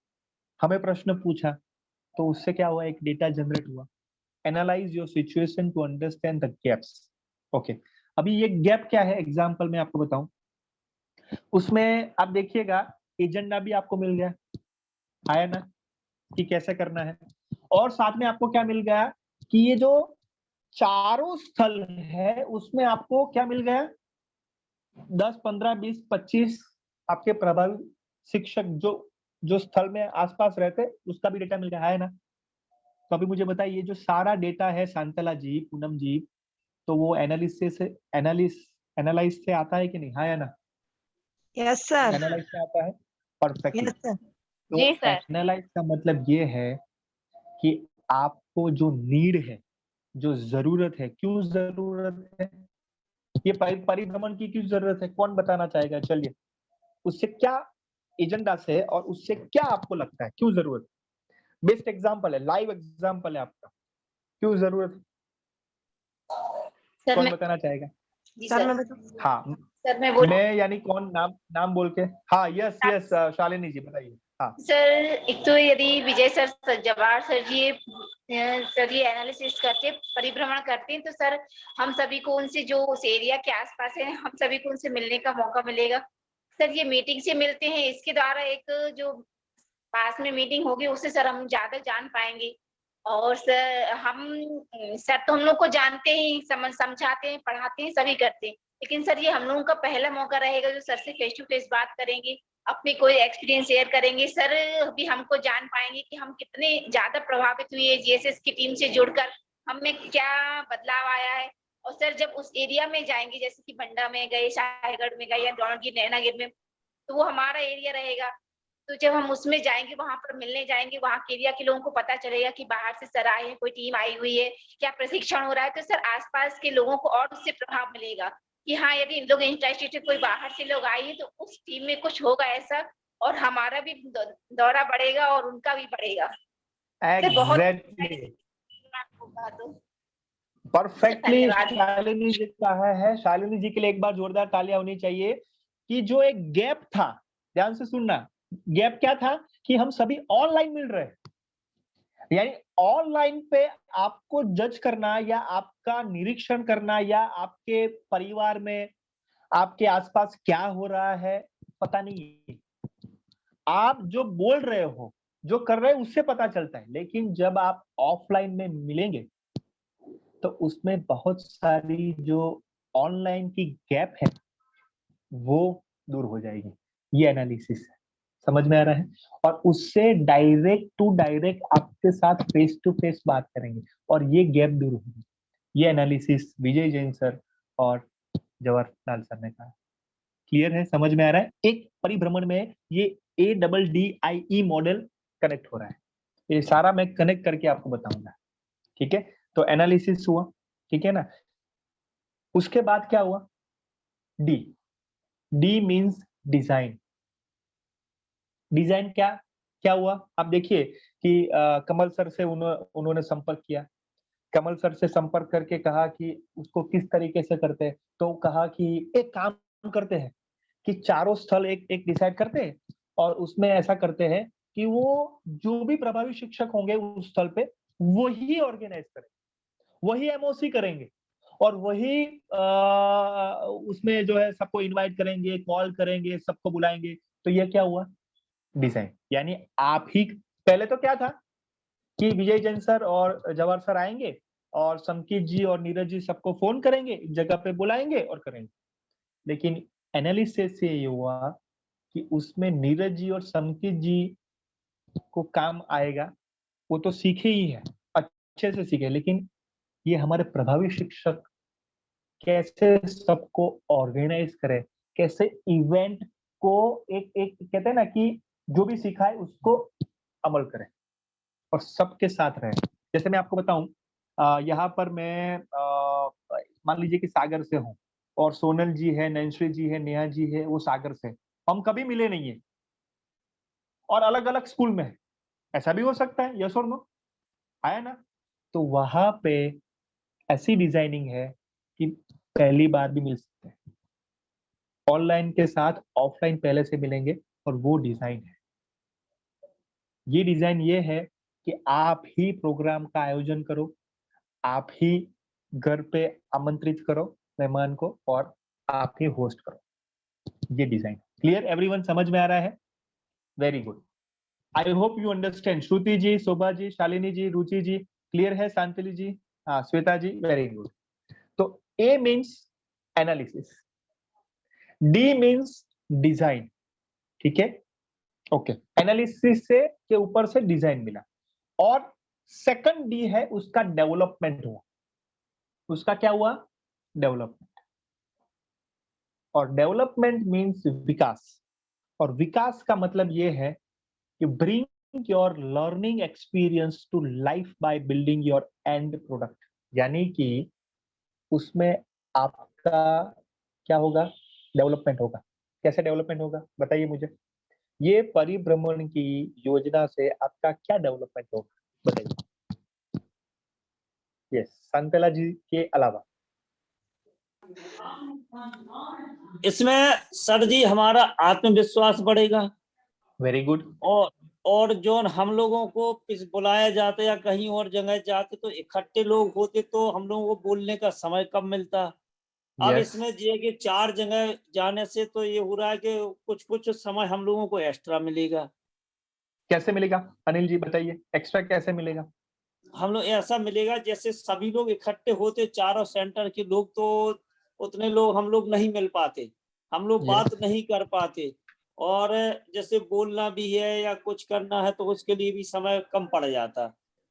हमें प्रश्न पूछा, तो उससे क्या हुआ, एक डेटा जनरेट हुआ। Analyse your situation to understand the gaps. Okay, अभी ये गैप क्या है, एग्जांपल में आपको बताऊं, उसमें आप देखिएगा एजेंडा भी आपको मिल गया, आया ना, कि कैसे करना है, और साथ में आपको क्या मिल गया कि ये जो चारों स्थल है उसमें आपको क्या मिल गया, 10, 15, 20, 25 आपके प्रभावी शिक्षक जो स्थल में आसपास रहते उसका भी डेटा मिल गया, है ना। तो अभी मुझे बताइए, जो सारा डेटा है शांतला जी, पूनम जी, तो वो एनालाइज से आता है कि नहीं, है ना। यस सर, एनालाइज से आता है, परफेक्टली। यस सर, तो जी सर। एनालाइज का मतलब ये है कि आपको जो नीड है, जो जरूरत है, क्यों जरूरत है, ये परिभ्रमण की क्यों जरूरत है, कौन बताना चाहेगा, चलिए, उससे क्या एजेंडा से और उससे क्या आपको लगता है क्यों जरूरत है। बेस्ट एग्जांपल है, लाइव एग्जांपल है आपका, क्यों जरूरत है, सर कौन मैं बताना चाहेगा। जी सर सर। मैं बताऊं? हाँ, सर मैं बोलूं? मैं यानी कौन, नाम बोल के, हाँ, यस यस, शालिनी जी बताइए। हाँ सर, एक तो यदि विजय सर, जवाहर सर जी सर ये एनालिसिस करते, परिभ्रमण करते हैं, तो सर हम सभी को उनसे, जो उस एरिया के आसपास है, हम सभी को उनसे मिलने का मौका मिलेगा। सर ये मीटिंग से मिलते हैं, इसके द्वारा एक जो पास में मीटिंग होगी उससे सर हम ज्यादा जान पाएंगे। और सर तो हम लोग को जानते ही, समझाते हैं, पढ़ाते हैं, सभी करते हैं, लेकिन सर ये हम लोगों का पहला मौका रहेगा जो सर से फेस टू फेस बात करेंगे, अपने कोई एक्सपीरियंस शेयर करेंगे। सर भी हमको जान पाएंगे कि हम कितने ज्यादा प्रभावित हुए जीएसएस की टीम से जुड़कर, हम में क्या बदलाव आया है। और सर जब उस एरिया में जाएंगे, जैसे कि बंडा में गए, शाहगढ़ में गए या द्रोणगिरी, नैनागिरी में, तो वो हमारा एरिया रहेगा। तो जब हम उसमें जाएंगे, वहां पर मिलने जाएंगे, वहां के एरिया के लोगों को पता चलेगा कि बाहर से सर आए हैं, कोई टीम आई हुई है, क्या प्रशिक्षण हो रहा है, तो सर आसपास के लोगों को और उससे प्रभाव मिलेगा कि हाँ, यदि इन लोग इंटरेस्टेड, कोई बाहर से लोग आए हैं, तो उस टीम में कुछ होगा ऐसा, और हमारा भी दौरा बढ़ेगा और उनका भी बढ़ेगा। एग्जैक्टली, परफेक्टली शालिनी जी कहा है। शालिनी जी के लिए एक बार जोरदार तालियां होनी चाहिए कि जो एक गैप था, ध्यान से सुनना, गैप क्या था कि हम सभी ऑनलाइन मिल रहे हैं, यानी ऑनलाइन पे आपको जज करना या आपका निरीक्षण करना या आपके परिवार में, आपके आसपास क्या हो रहा है पता नहीं, आप जो बोल रहे हो, जो कर रहे हो उससे पता चलता है, लेकिन जब आप ऑफलाइन में मिलेंगे तो उसमें बहुत सारी जो ऑनलाइन की गैप है वो दूर हो जाएगी। ये एनालिसिस है, समझ में आ रहा है। और उससे डायरेक्ट टू डायरेक्ट आपके साथ फेस टू फेस बात करेंगे और ये गैप दूर होगी। ये एनालिसिस विजय जैन सर और जवाहरलाल सर ने कहा। क्लियर है, समझ में आ रहा है। एक परिभ्रमण में ये ADDIE मॉडल कनेक्ट हो रहा है। ये सारा मैं कनेक्ट करके आपको बताऊंगा, ठीक है। तो एनालिसिस हुआ, ठीक है ना। उसके बाद क्या हुआ, डी मीन्स डिजाइन। डिजाइन क्या क्या हुआ, आप देखिए कि कमल सर से उन्होंने संपर्क किया। कमल सर से संपर्क करके कहा कि उसको किस तरीके से करते हैं, तो कहा कि एक काम करते हैं कि चारों स्थल एक डिसाइड करते हैं और उसमें ऐसा करते हैं कि वो जो भी प्रभावी शिक्षक होंगे उस स्थल पे वही ऑर्गेनाइज करें, वही एमओसी करेंगे और वही उसमें जो है सबको इनवाइट करेंगे, कॉल करेंगे, सबको बुलाएंगे। तो ये क्या हुआ? डिजाइन। यानी आप ही, पहले तो क्या था कि विजय जैन सर और जवाहर सर आएंगे और संकित जी और नीरज जी सबको फोन करेंगे, एक जगह पे बुलाएंगे और करेंगे। लेकिन एनालिसिस से ये हुआ कि उसमें नीरज जी और संकित जी को काम आएगा, वो तो सीखे ही है, अच्छे से सीखे, लेकिन ये हमारे प्रभावी शिक्षक कैसे सबको ऑर्गेनाइज करे, कैसे इवेंट को एक कहते हैं ना कि जो भी सीखा है उसको अमल करें और सबके साथ रहे। जैसे मैं आपको बताऊं, यहाँ पर मैं मान लीजिए कि सागर से हूँ और सोनल जी है, नैन्सी जी है, नेहा जी है, वो सागर से, हम कभी मिले नहीं है और अलग अलग स्कूल में है। ऐसा भी हो सकता है, यस और नो, आया ना? तो वहां पे ऐसी डिजाइनिंग है कि पहली बार भी मिल सकते हैं, ऑनलाइन के साथ ऑफलाइन पहले से मिलेंगे और वो डिजाइन है। ये डिजाइन ये है कि आप ही प्रोग्राम का आयोजन करो, आप ही घर पे आमंत्रित करो मेहमान को और आप ही होस्ट करो। ये डिजाइन क्लियर? एवरीवन समझ में आ रहा है? Very good, I hope you understand. Shruti ji, Shobha ji, Shalini ji, Ruchi ji, clear है? शांतली जी, हाँ, श्वेता जी, वेरी गुड। तो A means analysis, D means design, ठीक है? ओके, एनालिसिस से के ऊपर से डिजाइन मिला और सेकंड डी है उसका डेवलपमेंट हुआ। उसका क्या हुआ? डेवलपमेंट। और डेवलपमेंट मीन्स विकास, और विकास का मतलब ये है कि bring your learning experience to life by building your end product. यानी कि उसमें आपका क्या होगा? डेवलपमेंट होगा। कैसे डेवलपमेंट होगा बताइए मुझे? ये परिभ्रमण की योजना से आपका क्या डेवलपमेंट होगा बताइए? यस, संतला जी के अलावा इसमें सर जी हमारा आत्मविश्वास बढ़ेगा। Very good. और जो हम लोगों को बुलाया जाता या कहीं और जगह जाते तो इकट्ठे लोग होते तो हम लोगों को बोलने का समय कम मिलता। अब इसमें ये कि 4 जगह जाने से तो ये हो रहा है कि कुछ समय हम लोगों को एक्स्ट्रा मिलेगा। कैसे मिलेगा अनिल जी बताइए, एक्स्ट्रा कैसे मिलेगा? हम लोग ऐसा मिलेगा जैसे सभी लोग इकट्ठे होते, चारों सेंटर के लोग, तो उतने लोग हम लोग नहीं मिल पाते, हम लोग बात नहीं कर पाते, और जैसे बोलना भी है या कुछ करना है तो उसके लिए भी समय कम पड़ जाता,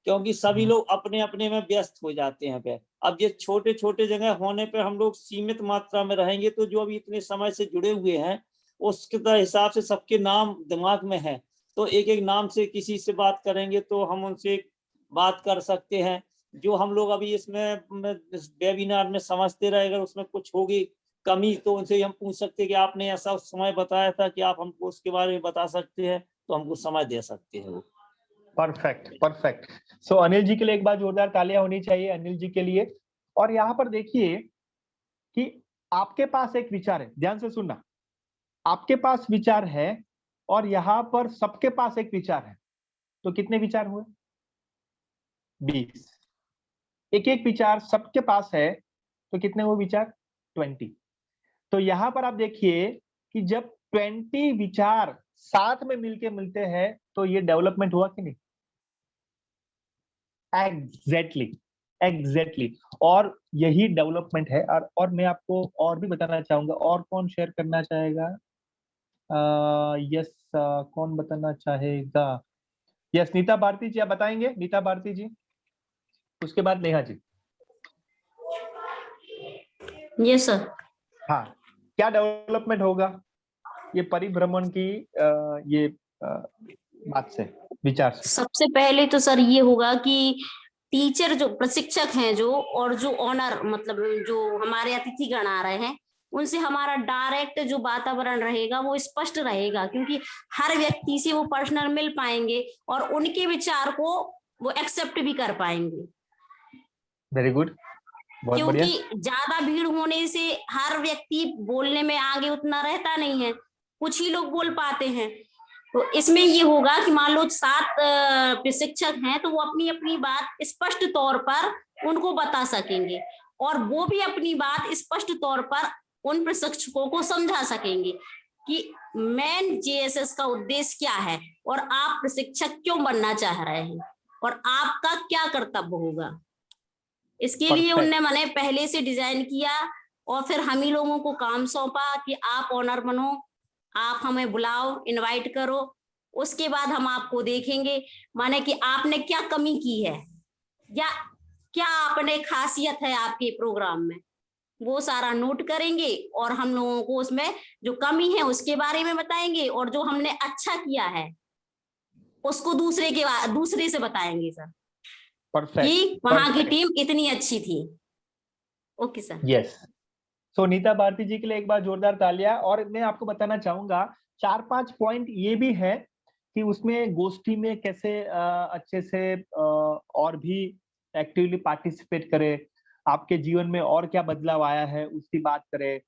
क्योंकि सभी लोग अपने अपने में व्यस्त हो जाते हैं पे। अब ये छोटे छोटे जगह होने पे हम लोग सीमित मात्रा में रहेंगे, तो जो अभी इतने समय से जुड़े हुए हैं उसके हिसाब से सबके नाम दिमाग में है, तो एक एक नाम से किसी से बात करेंगे तो हम उनसे बात कर सकते हैं। जो हम लोग अभी इसमें वेबिनार में समझते रहे, अगर उसमें कुछ होगी कमी तो उनसे हम पूछ सकते हैं कि आपने ऐसा उस समय बताया था कि आप हमको उसके बारे में बता सकते हैं, तो हमको समय दे सकते हैं वो। Perfect perfect. So Anil ji के लिए एक बार जोरदार तालियां होनी चाहिए, अनिल जी के लिए। और यहाँ पर देखिए कि आपके पास एक विचार है, ध्यान से सुनना, आपके पास विचार है और यहाँ पर सबके पास एक विचार है, तो कितने विचार हुए? 20। एक एक विचार सबके पास है तो कितने हुए विचार? 20। तो यहाँ पर आप देखिए कि जब 20 विचार साथ में मिलते हैं तो ये डेवलपमेंट हुआ कि नहीं? एग्जैक्टली। और यही डेवलपमेंट है। और मैं आपको और भी बताना चाहूंगा। और कौन शेयर करना चाहेगा? यस, कौन बताना चाहेगा? यस, नीता भारती जी, आप बताएंगे? नीता भारती जी, उसके बाद नेहा जी। Yes sir. हाँ, क्या डेवलपमेंट होगा ये परिभ्रमण की ये बात से, विचार से? सबसे पहले तो सर ये होगा कि टीचर जो प्रशिक्षक हैं जो, और जो ऑनर मतलब जो हमारे अतिथिगण आ रहे हैं, उनसे हमारा डायरेक्ट जो वातावरण रहेगा वो स्पष्ट रहेगा, क्योंकि हर व्यक्ति से वो पर्सनल मिल पाएंगे और उनके विचार को वो एक्सेप्ट भी कर पाएंगे। वेरी गुड, बहुत बढ़िया। क्योंकि ज्यादा भीड़ होने से हर व्यक्ति बोलने में आगे उतना रहता नहीं है, कुछ ही लोग बोल पाते हैं। तो इसमें ये होगा कि मान लो 7 प्रशिक्षक हैं तो वो अपनी अपनी बात स्पष्ट तौर पर उनको बता सकेंगे और वो भी अपनी बात स्पष्ट तौर पर उन प्रशिक्षकों को समझा सकेंगे कि मेन जेएसएस का उद्देश्य क्या है और आप प्रशिक्षक क्यों बनना चाह रहे हैं और आपका क्या कर्तव्य होगा। इसके लिए उनने मैंने पहले से डिजाइन किया और फिर हम ही लोगों को काम सौंपा कि आप ऑनर बनो, आप हमें बुलाओ, इनवाइट करो, उसके बाद हम आपको देखेंगे माने कि आपने क्या कमी की है या क्या आपने खासियत है आपके प्रोग्राम में, वो सारा नोट करेंगे और हम लोगों को उसमें जो कमी है उसके बारे में बताएंगे और जो हमने अच्छा किया है उसको दूसरे से बताएंगे सर कि वहां की टीम इतनी अच्छी थी। Okay sir. यस, सो नीता भारती जी के लिए एक बार जोरदार तालियां। और मैं आपको बताना चाहूंगा 4-5 पॉइंट ये भी है कि उसमें गोष्ठी में कैसे अच्छे से और भी एक्टिवली पार्टिसिपेट करे, आपके जीवन में और क्या बदलाव आया है उसकी बात करें,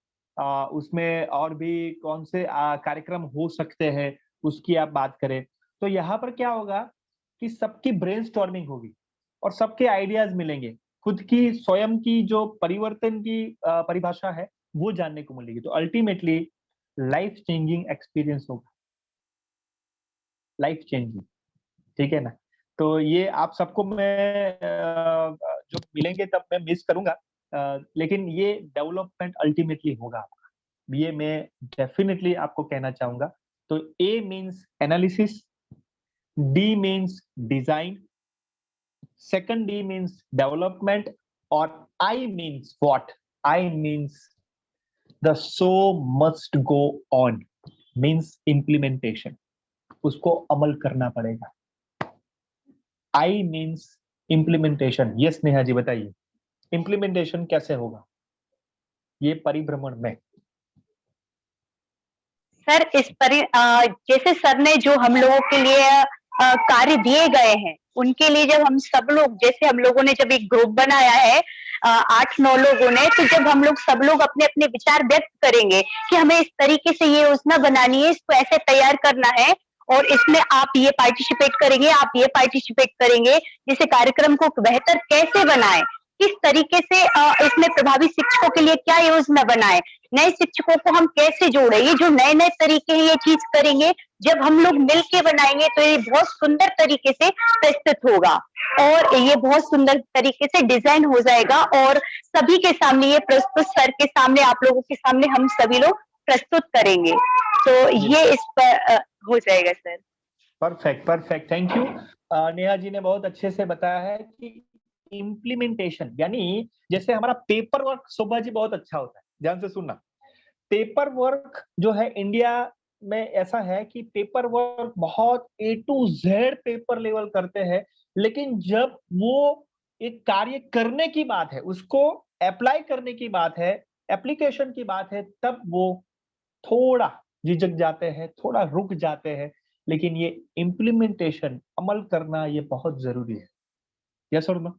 उसमें और भी कौन से कार्यक्रम हो सकते हैं उसकी आप बात करें। तो यहाँ पर क्या होगा कि सबकी ब्रेनस्टॉर्मिंग होगी और सबके आइडियाज मिलेंगे, खुद की स्वयं की जो परिवर्तन की परिभाषा है वो जानने को मिलेगी। तो अल्टीमेटली लाइफ चेंजिंग एक्सपीरियंस होगा, लाइफ चेंजिंग, ठीक है ना। तो ये आप सबको मैं जो मिलेंगे तब मैं मिस करूंगा, लेकिन ये डेवलपमेंट अल्टीमेटली होगा आपका, ये मैं डेफिनेटली आपको कहना चाहूंगा। तो A means analysis, D means design, second D means development और I means what, I means the so must go on, means implementation, उसको अमल करना पड़ेगा। I means implementation. Yes Neha ji बताइए, इम्प्लीमेंटेशन कैसे होगा ये परिभ्रमण में? सर जैसे सर ने जो हम लोगों के लिए कार्य दिए गए हैं उनके लिए जब हम सब लोग, जैसे हम लोगों ने जब एक ग्रुप बनाया है 8-9 लोगों ने, तो जब हम लोग सब लोग अपने अपने विचार व्यक्त करेंगे कि हमें इस तरीके से ये योजना बनानी है, इसको ऐसे तैयार करना है और इसमें आप ये पार्टिसिपेट करेंगे, आप ये पार्टिसिपेट करेंगे, जिसे कार्यक्रम को बेहतर कैसे बनाएं, किस तरीके से इसमें प्रभावी शिक्षकों के लिए क्या योजना बनाएं, नए शिक्षकों को हम कैसे जोड़े, ये जो नए नए तरीके हैं ये चीज करेंगे। जब हम लोग मिलके बनाएंगे तो ये बहुत सुंदर तरीके से प्रस्तुत होगा और ये बहुत सुंदर तरीके से डिजाइन हो जाएगा और सभी के सामने ये प्रस्तुत, सर के सामने, आप लोगों के सामने हम सभी लोग प्रस्तुत करेंगे। तो ये इस पर हो जाएगा sir. Perfect perfect, thank you. Neha ji ने बहुत अच्छे से बताया है कि इम्प्लीमेंटेशन यानी जैसे हमारा पेपर वर्क, शोभा जी बहुत अच्छा होता है, ध्यान से सुनना। पेपर वर्क जो है इंडिया में ऐसा है कि पेपर वर्क बहुत A to Z paper level करते हैं, लेकिन जब वो एक कार्य करने की बात है, उसको अप्लाई करने की बात है, एप्लीकेशन की बात है, तब वो थोड़ा झिझक जाते हैं, थोड़ा रुक जाते हैं। लेकिन ये इम्प्लीमेंटेशन, अमल करना, ये बहुत जरूरी है। यस और नो?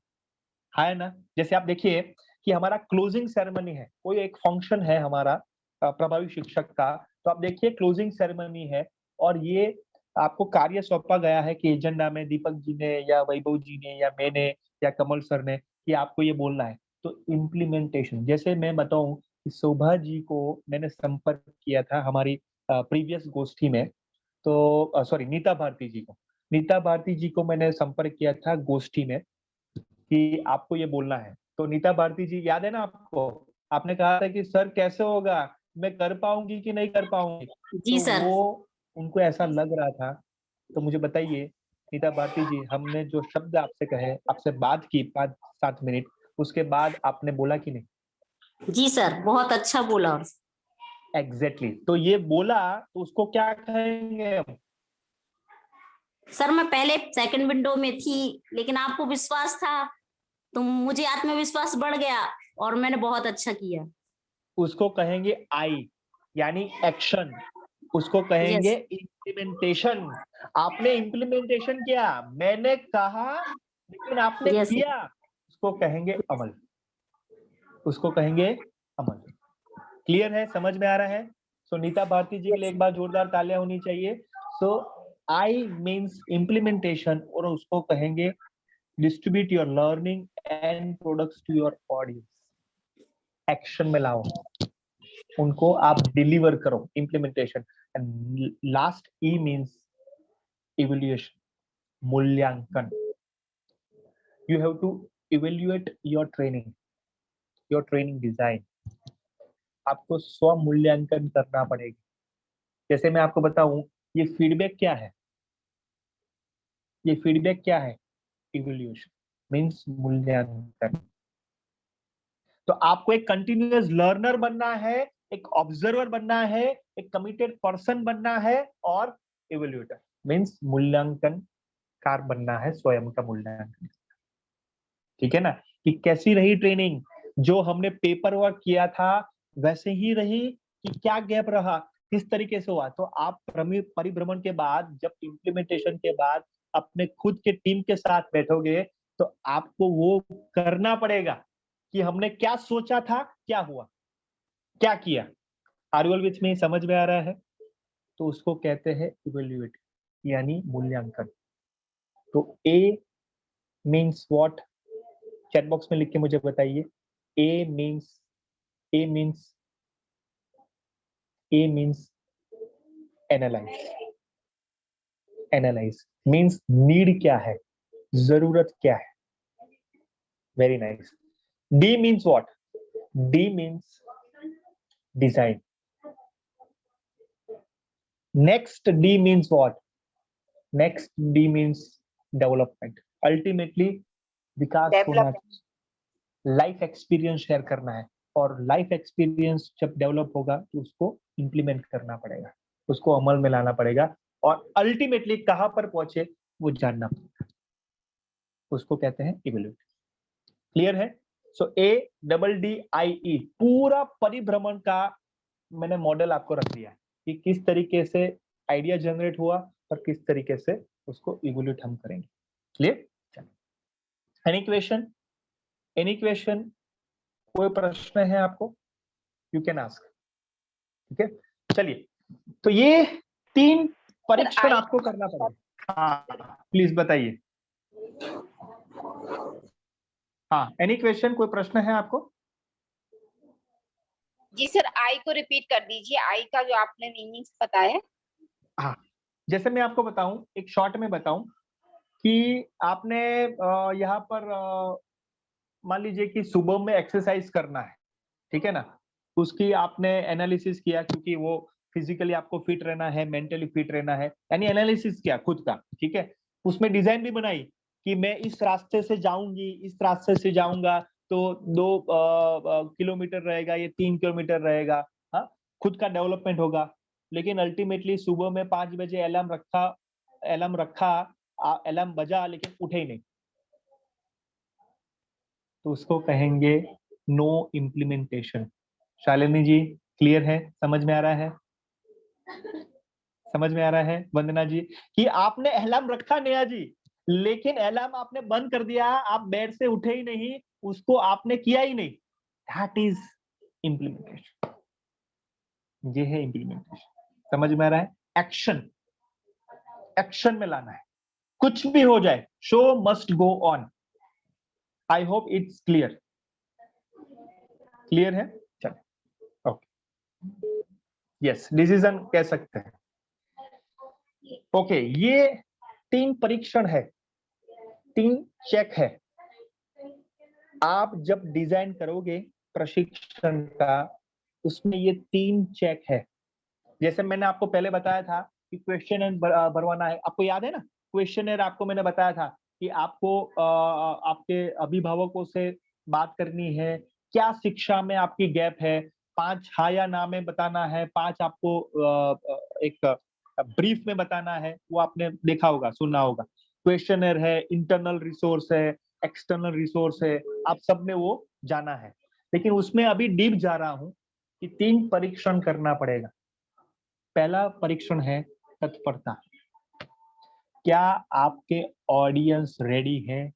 है ना। जैसे आप देखिए कि हमारा क्लोजिंग सेरेमनी है, कोई एक फंक्शन है हमारा प्रभावी शिक्षक का, तो आप देखिए क्लोजिंग सेरेमनी है और ये आपको कार्य सौंपा गया है कि एजेंडा में दीपक जी ने या वैभव जी ने या मैंने या कमल सर ने कि आपको ये बोलना है। तो इम्प्लीमेंटेशन, जैसे मैं बताऊं कि शोभा जी को मैंने संपर्क किया था हमारी प्रीवियस गोष्ठी में, तो सॉरी नीता भारती जी को मैंने संपर्क किया था गोष्ठी में कि आपको ये बोलना है। तो नीता भारती जी याद है ना आपको, आपने कहा था कि सर कैसे होगा, मैं कर पाऊंगी कि नहीं कर पाऊंगी। जी तो सर। वो उनको ऐसा लग रहा था। तो मुझे बताइए नीता भारती जी, हमने जो शब्द आपसे कहे, आपसे बात की 5-7 मिनट, उसके बाद आपने बोला कि नहीं? जी सर, बहुत अच्छा बोला। एग्जैक्टली तो ये बोला तो उसको क्या कहेंगे हम? सर मैं पहले सेकंड विंडो में थी, लेकिन आपको विश्वास था तो मुझे आत्मविश्वास बढ़ गया और मैंने बहुत अच्छा किया। उसको कहेंगे आई यानी एक्शन, उसको कहेंगे इम्प्लीमेंटेशन। आपने इम्प्लीमेंटेशन किया, मैंने कहा लेकिन आपने किया, उसको कहेंगे अमल, उसको कहेंगे अमल। क्लियर है, समझ में आ रहा है? सो नीता भारती जी के लिए एक बार जोरदार तालियां होनी चाहिए। सो आई मीन्स इम्प्लीमेंटेशन और उसको कहेंगे distribute your learning and products to your audience. Action में लाओ, उनको आप डिलीवर करो, implementation. And last E means evaluation, मूल्यांकन। You have to evaluate your training design. आपको स्व मूल्यांकन करना पड़ेगा। जैसे मैं आपको बताऊं, ये फीडबैक क्या है? इवैल्यूएशन मीन्स मूल्यांकन। तो आपको एक कंटिन्यूअस लर्नर बनना है, एक ऑब्जर्वर बनना है, एक कमिटेड पर्सन बनना है, और इवैल्यूएटर मीन्स मूल्यांकन कार बनना है, स्वयं का मूल्यांकन। ठीक है ना? कि कैसी रही ट्रेनिंग, जो हमने पेपर वर्क किया था वैसे ही रही कि क्या गैप रहा, किस तरीके से हुआ। तो आप परिभ्रमण के बाद, जब इम्प्लीमेंटेशन के बाद अपने खुद के टीम के साथ बैठोगे, तो आपको वो करना पड़ेगा कि हमने क्या सोचा था, क्या हुआ, क्या किया। Are you all with me? समझ में आ रहा है? तो उसको कहते हैं इवैल्यूएट, यानी मूल्यांकन। तो A means what? Chat box में लिख के मुझे बताइए। A means analyse means need क्या है, जरूरत क्या है। Very nice. D means what? D means design. Next D means what? Next D means development. Ultimately विकास होना, लाइफ एक्सपीरियंस शेयर करना है, और लाइफ एक्सपीरियंस जब डेवलप होगा तो उसको इंप्लीमेंट करना पड़ेगा, उसको अमल में लाना पड़ेगा, और अल्टीमेटली कहां पर पहुंचे वो जानना पड़ेगा। उसको कहते हैं इवैल्यूएट। क्लियर है? सो ADDIE पूरा परिभ्रमण का मैंने मॉडल आपको रख दिया कि किस तरीके से आइडिया जनरेट हुआ और किस तरीके से उसको इवैल्यूएट हम करेंगे। Clear? Any question? Any question? कोई प्रश्न है आपको? You can ask. ठीक है, चलिए। तो ये 3 परीक्षण आपको करना पड़ेगा। हाँ प्लीज बताइए। हाँ, एनी क्वेश्चन? कोई प्रश्न है आपको? जी सर, आई को रिपीट कर दीजिए, आई का जो आपने मीनिंग्स बताया। हाँ, जैसे मैं आपको बताऊं, एक शॉर्ट में बताऊं कि आपने यहाँ पर मान लीजिए कि सुबह में एक्सरसाइज करना है, ठीक है ना? उसकी आपने एनालिसिस किया, क्योंकि वो फिजिकली आपको फिट रहना है, मेंटली फिट रहना है, यानी एनालिसिस किया खुद का। ठीक है, उसमें डिजाइन भी बनाई कि मैं इस रास्ते से जाऊंगी, इस रास्ते से जाऊंगा तो 2 किलोमीटर रहेगा, ये 3 किलोमीटर रहेगा। हाँ, खुद का डेवलपमेंट होगा। लेकिन अल्टीमेटली सुबह में 5 बजे अलार्म रखा, अलार्म बजा, लेकिन उठे ही नहीं, तो उसको कहेंगे नो इम्प्लीमेंटेशन। शालिनी जी क्लियर है? समझ में आ रहा है? समझ में आ रहा है? वंदना जी, कि आपने अलार्म रखा नेहा जी, लेकिन अलार्म आपने बंद कर दिया, आप बेड से उठे ही नहीं, उसको आपने किया ही नहीं। That is implementation. ये है इम्प्लीमेंटेशन। समझ में आ रहा है? एक्शन में लाना है, कुछ भी हो जाए, show must go on. I hope it's clear. Clear है? चलो, ओके, यस, डिसीजन कह सकते हैं। ओके, ये 3 परीक्षण है, 3 चेक है। आप जब डिजाइन करोगे प्रशिक्षण का, उसमें ये 3 चेक है। जैसे मैंने आपको पहले बताया था कि क्वेश्चनर भरवाना है, आपको याद है ना? क्वेश्चनर आपको मैंने बताया था कि आपको आपके अभिभावकों से बात करनी है, क्या शिक्षा में आपकी गैप है, 5 हाँ या ना में बताना है, 5 आपको एक ब्रीफ में बताना है। वो आपने देखा होगा, सुना होगा। क्वेश्चनर है, इंटरनल रिसोर्स है, एक्सटर्नल रिसोर्स है, आप सब में वो जाना है। लेकिन उसमें अभी डीप जा रहा हूं कि 3 परीक्षण करना पड़ेगा। पहला परीक्षण है तत्परता। क्या आपके ऑडियंस रेडी है?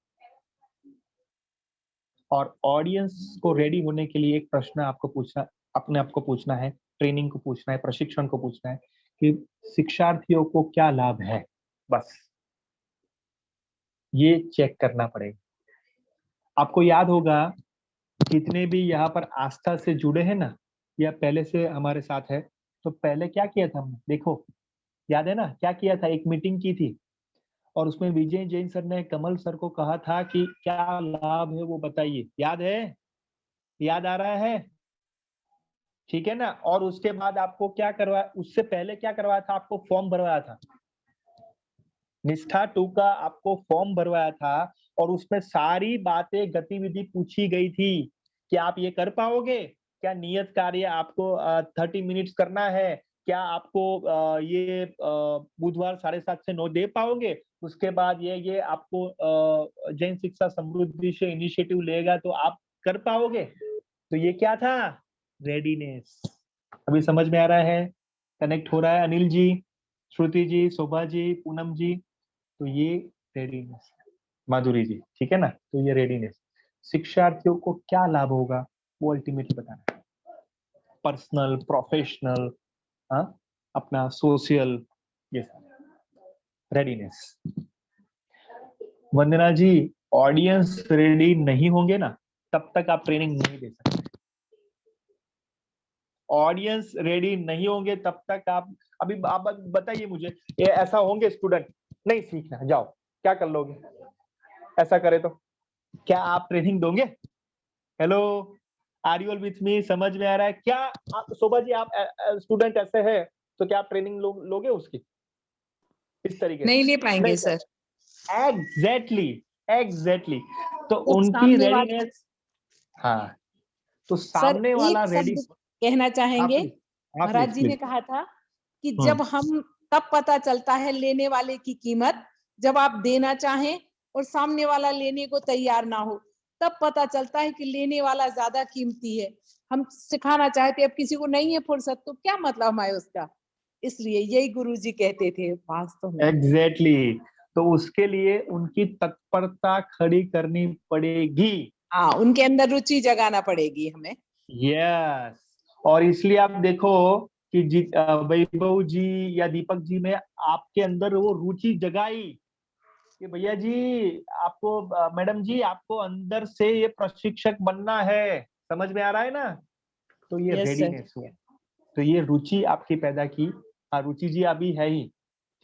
और ऑडियंस को रेडी होने के लिए एक प्रश्न आपको पूछना, अपने आप को पूछना है, ट्रेनिंग को पूछना है, प्रशिक्षण को पूछना है कि शिक्षार्थियों को क्या लाभ है। बस ये चेक करना पड़ेगा। आपको याद होगा जितने भी यहाँ पर आस्था से जुड़े हैं ना, या पहले से हमारे साथ है, तो पहले क्या किया था हमने, देखो याद है ना क्या किया था, एक मीटिंग की थी और उसमें विजय जैन सर ने कमल सर को कहा था कि क्या लाभ है वो बताइए, याद है, याद आ रहा है, ठीक है ना। और उसके बाद आपको क्या करवाया, उससे पहले क्या करवाया था, आपको फॉर्म भरवाया था, निष्ठा 2 का आपको फॉर्म भरवाया था और उसमें सारी बातें गतिविधि पूछी गई थी कि आप ये कर पाओगे, क्या नियत कार्य आपको 30 मिनट्स करना है, क्या आपको ये बुधवार 7:30 से 9 दे पाओगे, उसके बाद ये आपको जैन शिक्षा समृद्धि से इनिशिएटिव लेगा तो आप कर पाओगे। तो ये क्या था, रेडीनेस। अभी समझ में आ रहा है, कनेक्ट हो रहा है अनिल जी, श्रुति जी, शोभा जी, पूनम जी, तो ये रेडीनेस, माधुरी जी, ठीक है ना। तो ये रेडीनेस, शिक्षार्थियों को क्या लाभ होगा वो अल्टीमेटली बताना, पर्सनल, प्रोफेशनल, अपना सोशल, ये रेडीनेस। वंदना जी, ऑडियंस रेडी नहीं होंगे ना तब तक आप ट्रेनिंग नहीं दे सकते। ऑडियंस रेडी नहीं होंगे तब तक आप, अभी आप बताइए मुझे, ये ऐसा होंगे स्टूडेंट नहीं सीखना, जाओ क्या कर लोगे, ऐसा करे तो क्या आप ट्रेनिंग दोगे? Hello, are you all with me, समझ में आ रहा है क्या? आप शोभा जी, आप स्टूडेंट ऐसे है तो क्या आप ट्रेनिंग लोगे उसकी इस तरीके नहीं से? ले पाएंगे सर। Exactly, exactly. तो जब उनकी सामने वाला, रेडीनेस, हाँ, तो सर सामने वाला एक रेडी, शब्द कहना चाहेंगे, महाराज जी ने प्लीज। कहा था कि जब हम, तब पता चलता है लेने वाले की कीमत, जब आप देना चाहें और सामने वाला लेने को तैयार ना हो, तब पता चलता है कि लेने वाला ज्यादा कीमती है। हम सिखाना चाहते, अब किसी को नहीं है फुर्सत तो क्या मतलब है उसका, इसलिए यही गुरुजी कहते थे वास्तव में। एग्जैक्टली, तो उसके लिए उनकी तत्परता खड़ी करनी पड़ेगी। हाँ, उनके अंदर रुचि जगाना पड़ेगी हमें। यस, और इसलिए आप देखो कि वैभव जी या दीपक जी में आपके अंदर वो रुचि जगाई कि भैया जी आपको, मैडम जी आपको अंदर से ये प्रशिक्षक बनना है, समझ में आ रहा है ना। तो ये Yes, sir. रेडीनेस हुआ, तो ये रुचि आपकी पैदा की। हाँ, रुचि जी अभी है ही,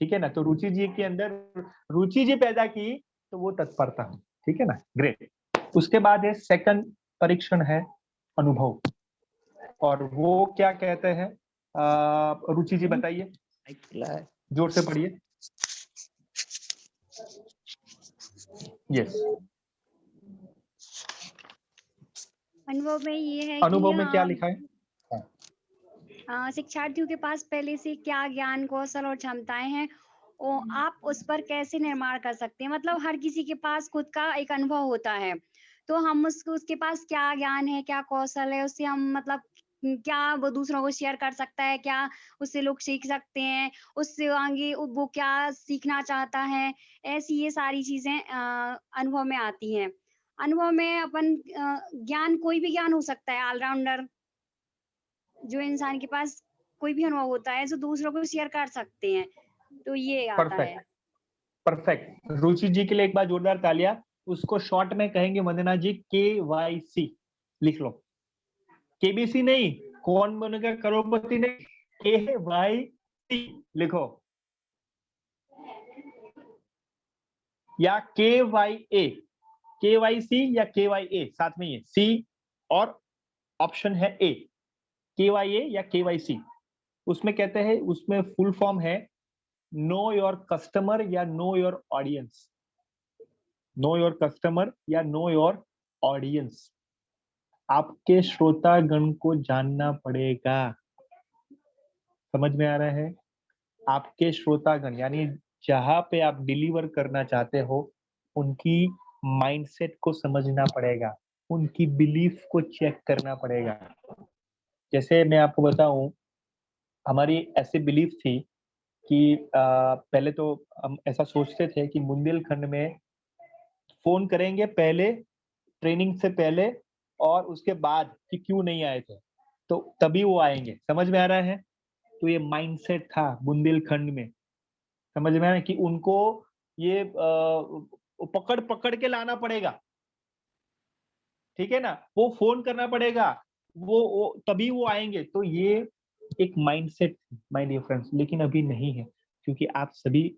ठीक है ना। तो रुचि जी के अंदर रुचि जी पैदा की तो वो तत्परता, ठीक है ना, ग्रेट। उसके बाद है सेकंड परीक्षण है अनुभव, और वो क्या कहते हैं, रुचि जी बताइए, जोर से पढ़िए। यस, अनुभव में ये है अनुभव कि में क्या लिखा है? शिक्षार्थियों के पास पहले से क्या ज्ञान, कौशल और क्षमताएं हैं और आप उस पर कैसे निर्माण कर सकते हैं। मतलब हर किसी के पास खुद का एक अनुभव होता है, तो हम उसके पास क्या ज्ञान है, क्या कौशल है, उससे हम मतलब क्या वो दूसरों को शेयर कर सकता है, क्या उससे लोग सीख सकते हैं, उससे आगे वो क्या सीखना चाहता है। ऐसी ये सारी चीजें अनुभव में आती हैं। अनुभव में अपन ज्ञान, कोई भी ज्ञान हो सकता है, ऑलराउंडर, जो इंसान के पास कोई भी अनुभव होता है जो दूसरों को शेयर कर सकते हैं, तो ये आता है। Perfect, perfect. रुचि जी के लिए एक बार जोरदार तालियां। उसको शॉर्ट में कहेंगे वंदना जी, KYC लिख लो, KBC नहीं, कौन बनेगा करोड़पति नहीं, KYC लिखो, या KYA, KYC या KYA साथ में, ये C और ऑप्शन है A, KYA या KYC। उसमें कहते हैं, उसमें फुल फॉर्म है नो योर कस्टमर या know your audience, know your customer या नो योर ऑडियंस। आपके श्रोतागण को जानना पड़ेगा, समझ में आ रहा है? आपके श्रोतागण यानी जहां पे आप डिलीवर करना चाहते हो उनकी माइंडसेट को समझना पड़ेगा, उनकी बिलीफ को चेक करना पड़ेगा। जैसे मैं आपको बताऊं, हमारी ऐसी बिलीफ थी कि पहले तो हम ऐसा सोचते थे कि बुंदेलखंड में फोन करेंगे पहले, ट्रेनिंग से पहले और उसके बाद कि क्यों नहीं आए थे, तो तभी वो आएंगे, समझ में आ रहा है? तो ये माइंडसेट था बुंदेलखंड में, समझ में आ रहा है कि उनको ये पकड़ पकड़ के लाना पड़ेगा, ठीक है ना, वो फोन करना पड़ेगा, वो तभी वो आएंगे। तो ये एक माइंडसेट माय डियर फ्रेंड्स, लेकिन अभी नहीं है, क्योंकि आप सभी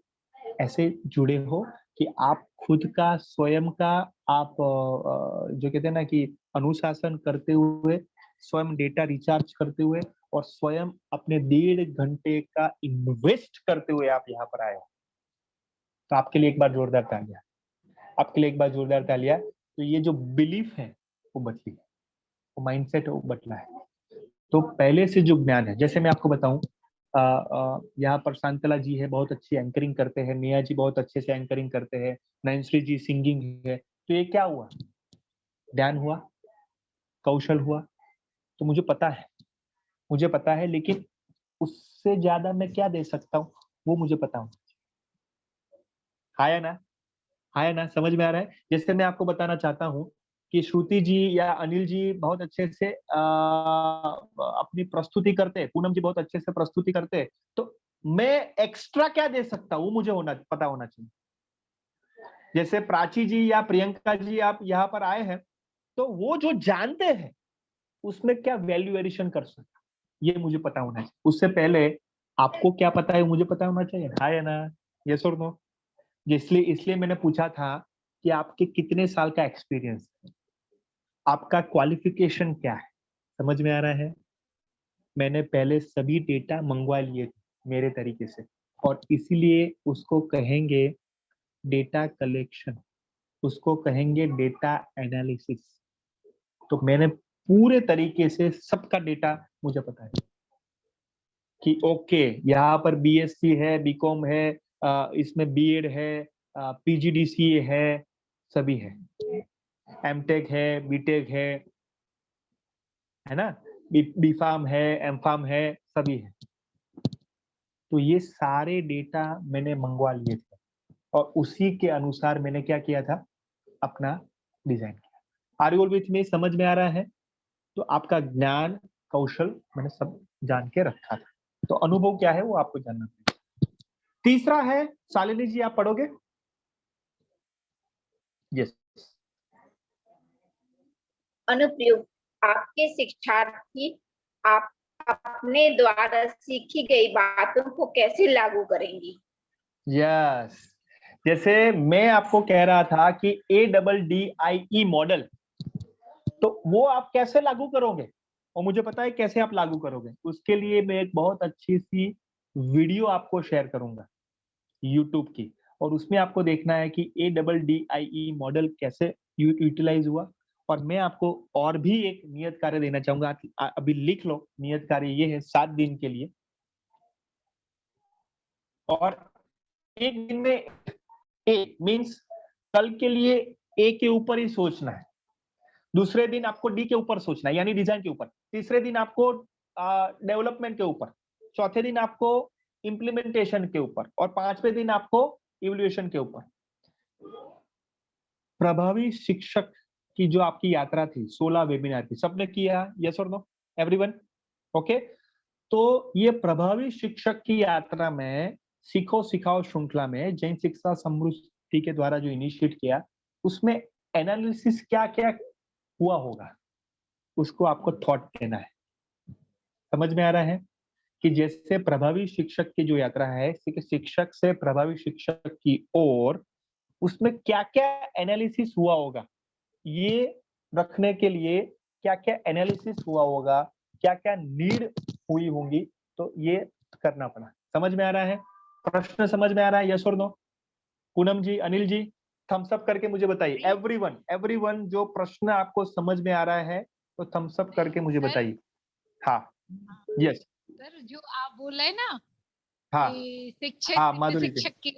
ऐसे जुड़े हो कि आप खुद का स्वयं का आप जो कहते हैं ना कि अनुशासन करते हुए, स्वयं डेटा रिचार्ज करते हुए और स्वयं अपने 1.5 घंटे का इन्वेस्ट करते हुए आप यहाँ पर आए हो। तो आपके लिए एक बार जोरदार तालियां, आपके लिए एक बार जोरदार तालियां। तो ये जो बिलीफ है वो बदली है, वो माइंडसेट वो बदला है। तो पहले से जो ज्ञान है, जैसे मैं आपको बताऊं, यहाँ पर शांतला जी है, बहुत अच्छी एंकरिंग करते हैं, नेहा जी बहुत अच्छे से एंकरिंग करते हैं, नयनश्री जी सिंगिंग है। तो ये क्या हुआ? ध्यान हुआ, कौशल हुआ। तो मुझे पता है, लेकिन उससे ज्यादा मैं क्या दे सकता हूँ वो मुझे पता हूँ। आया ना, समझ में आ रहा है? जैसे मैं आपको बताना चाहता हूँ कि श्रुति जी या अनिल जी बहुत अच्छे से अपनी प्रस्तुति करते हैं, पूनम जी बहुत अच्छे से प्रस्तुति करते हैं, तो मैं एक्स्ट्रा क्या दे सकता हूँ मुझे पता होना चाहिए। जैसे प्राची जी या प्रियंका जी आप यहाँ पर आए हैं, तो वो जो जानते हैं उसमें क्या वैल्यू एडिशन कर सकता, ये मुझे पता होना चाहिए। उससे पहले आपको क्या पता है मुझे पता होना चाहिए, है ना? यस और नो? इसलिए मैंने पूछा था कि आपके कितने साल का एक्सपीरियंस है, आपका क्वालिफिकेशन क्या है, समझ में आ रहा है? मैंने पहले सभी डेटा मंगवा लिए मेरे तरीके से, और इसीलिए उसको कहेंगे डेटा कलेक्शन, उसको कहेंगे डेटा एनालिसिस। तो मैंने पूरे तरीके से सबका डेटा मुझे पता है कि ओके यहाँ पर बीएससी है, बीकॉम है, इसमें बीएड है, पीजीडीसीए है, सभी है, एमटेक है, बीटेक है ना, बीफार्म है, एमफार्म है, सभी है। तो ये सारे डेटा मैंने मंगवा लिए थे और उसी के अनुसार मैंने क्या किया था, अपना डिजाइन किया। Are you all with me? समझ में आ रहा है? तो आपका ज्ञान कौशल मैंने सब जान के रखा था, तो अनुभव क्या है वो आपको जानना पड़ेगा। तीसरा है, शालिनी जी आप पढ़ोगे? यस। अनुप्रयोग, आपके शिक्षार्थी आप अपने द्वारा सीखी गई बातों को कैसे लागू करेंगी? यस, जैसे मैं आपको कह रहा था कि ADDIE मॉडल, तो वो आप कैसे लागू करोगे, और मुझे पता है कैसे आप लागू करोगे। उसके लिए मैं एक बहुत अच्छी सी वीडियो आपको शेयर करूंगा यूट्यूब की, और उसमें आपको देखना है कि ADDIE मॉडल कैसे यूटिलाइज हुआ। और मैं आपको और भी एक नियत कार्य देना चाहूंगा, अभी लिख लो। नियत कार्य ये है 7 दिन के लिए, और एक दिन में ए मीन्स कल के लिए ए के ऊपर ही सोचना है, दूसरे दिन आपको डी के ऊपर सोचना है यानी डिजाइन के ऊपर, तीसरे दिन आपको डेवलपमेंट के ऊपर, चौथे दिन आपको इम्प्लीमेंटेशन के ऊपर, और 5वें दिन आपको इवोल्यूशन के ऊपर। प्रभावी शिक्षक की जो आपकी यात्रा थी 16 वेबिनार की, सबने किया? यस और नो एवरीवन? ओके, तो ये प्रभावी शिक्षक की यात्रा में सीखो सिखाओ श्रृंखला में जैन शिक्षा समृद्धि के द्वारा जो इनिशिएट किया, उसमें एनालिसिस क्या क्या हुआ होगा उसको आपको थॉट देना है। समझ में आ रहा है कि जैसे प्रभावी शिक्षक की जो यात्रा है, शिक्षक से प्रभावी शिक्षक की ओर, उसमें क्या क्या एनालिसिस हुआ होगा, ये रखने के लिए क्या क्या एनालिसिस हुआ होगा, क्या क्या नीड हुई होंगी, तो ये करना पड़ा। समझ में आ रहा है? प्रश्न समझ में आ रहा है? यस और नो? पूनम जी, अनिल जी, थम्स अप करके मुझे बताइए। एवरीवन जो प्रश्न आपको समझ में आ रहा है तो थम्स अप करके मुझे बताइए। हाँ, यस सर, जो आप बोल रहे हैं ना, हाँ शिक्षक हाँ माधुरी जी, शिक्षक की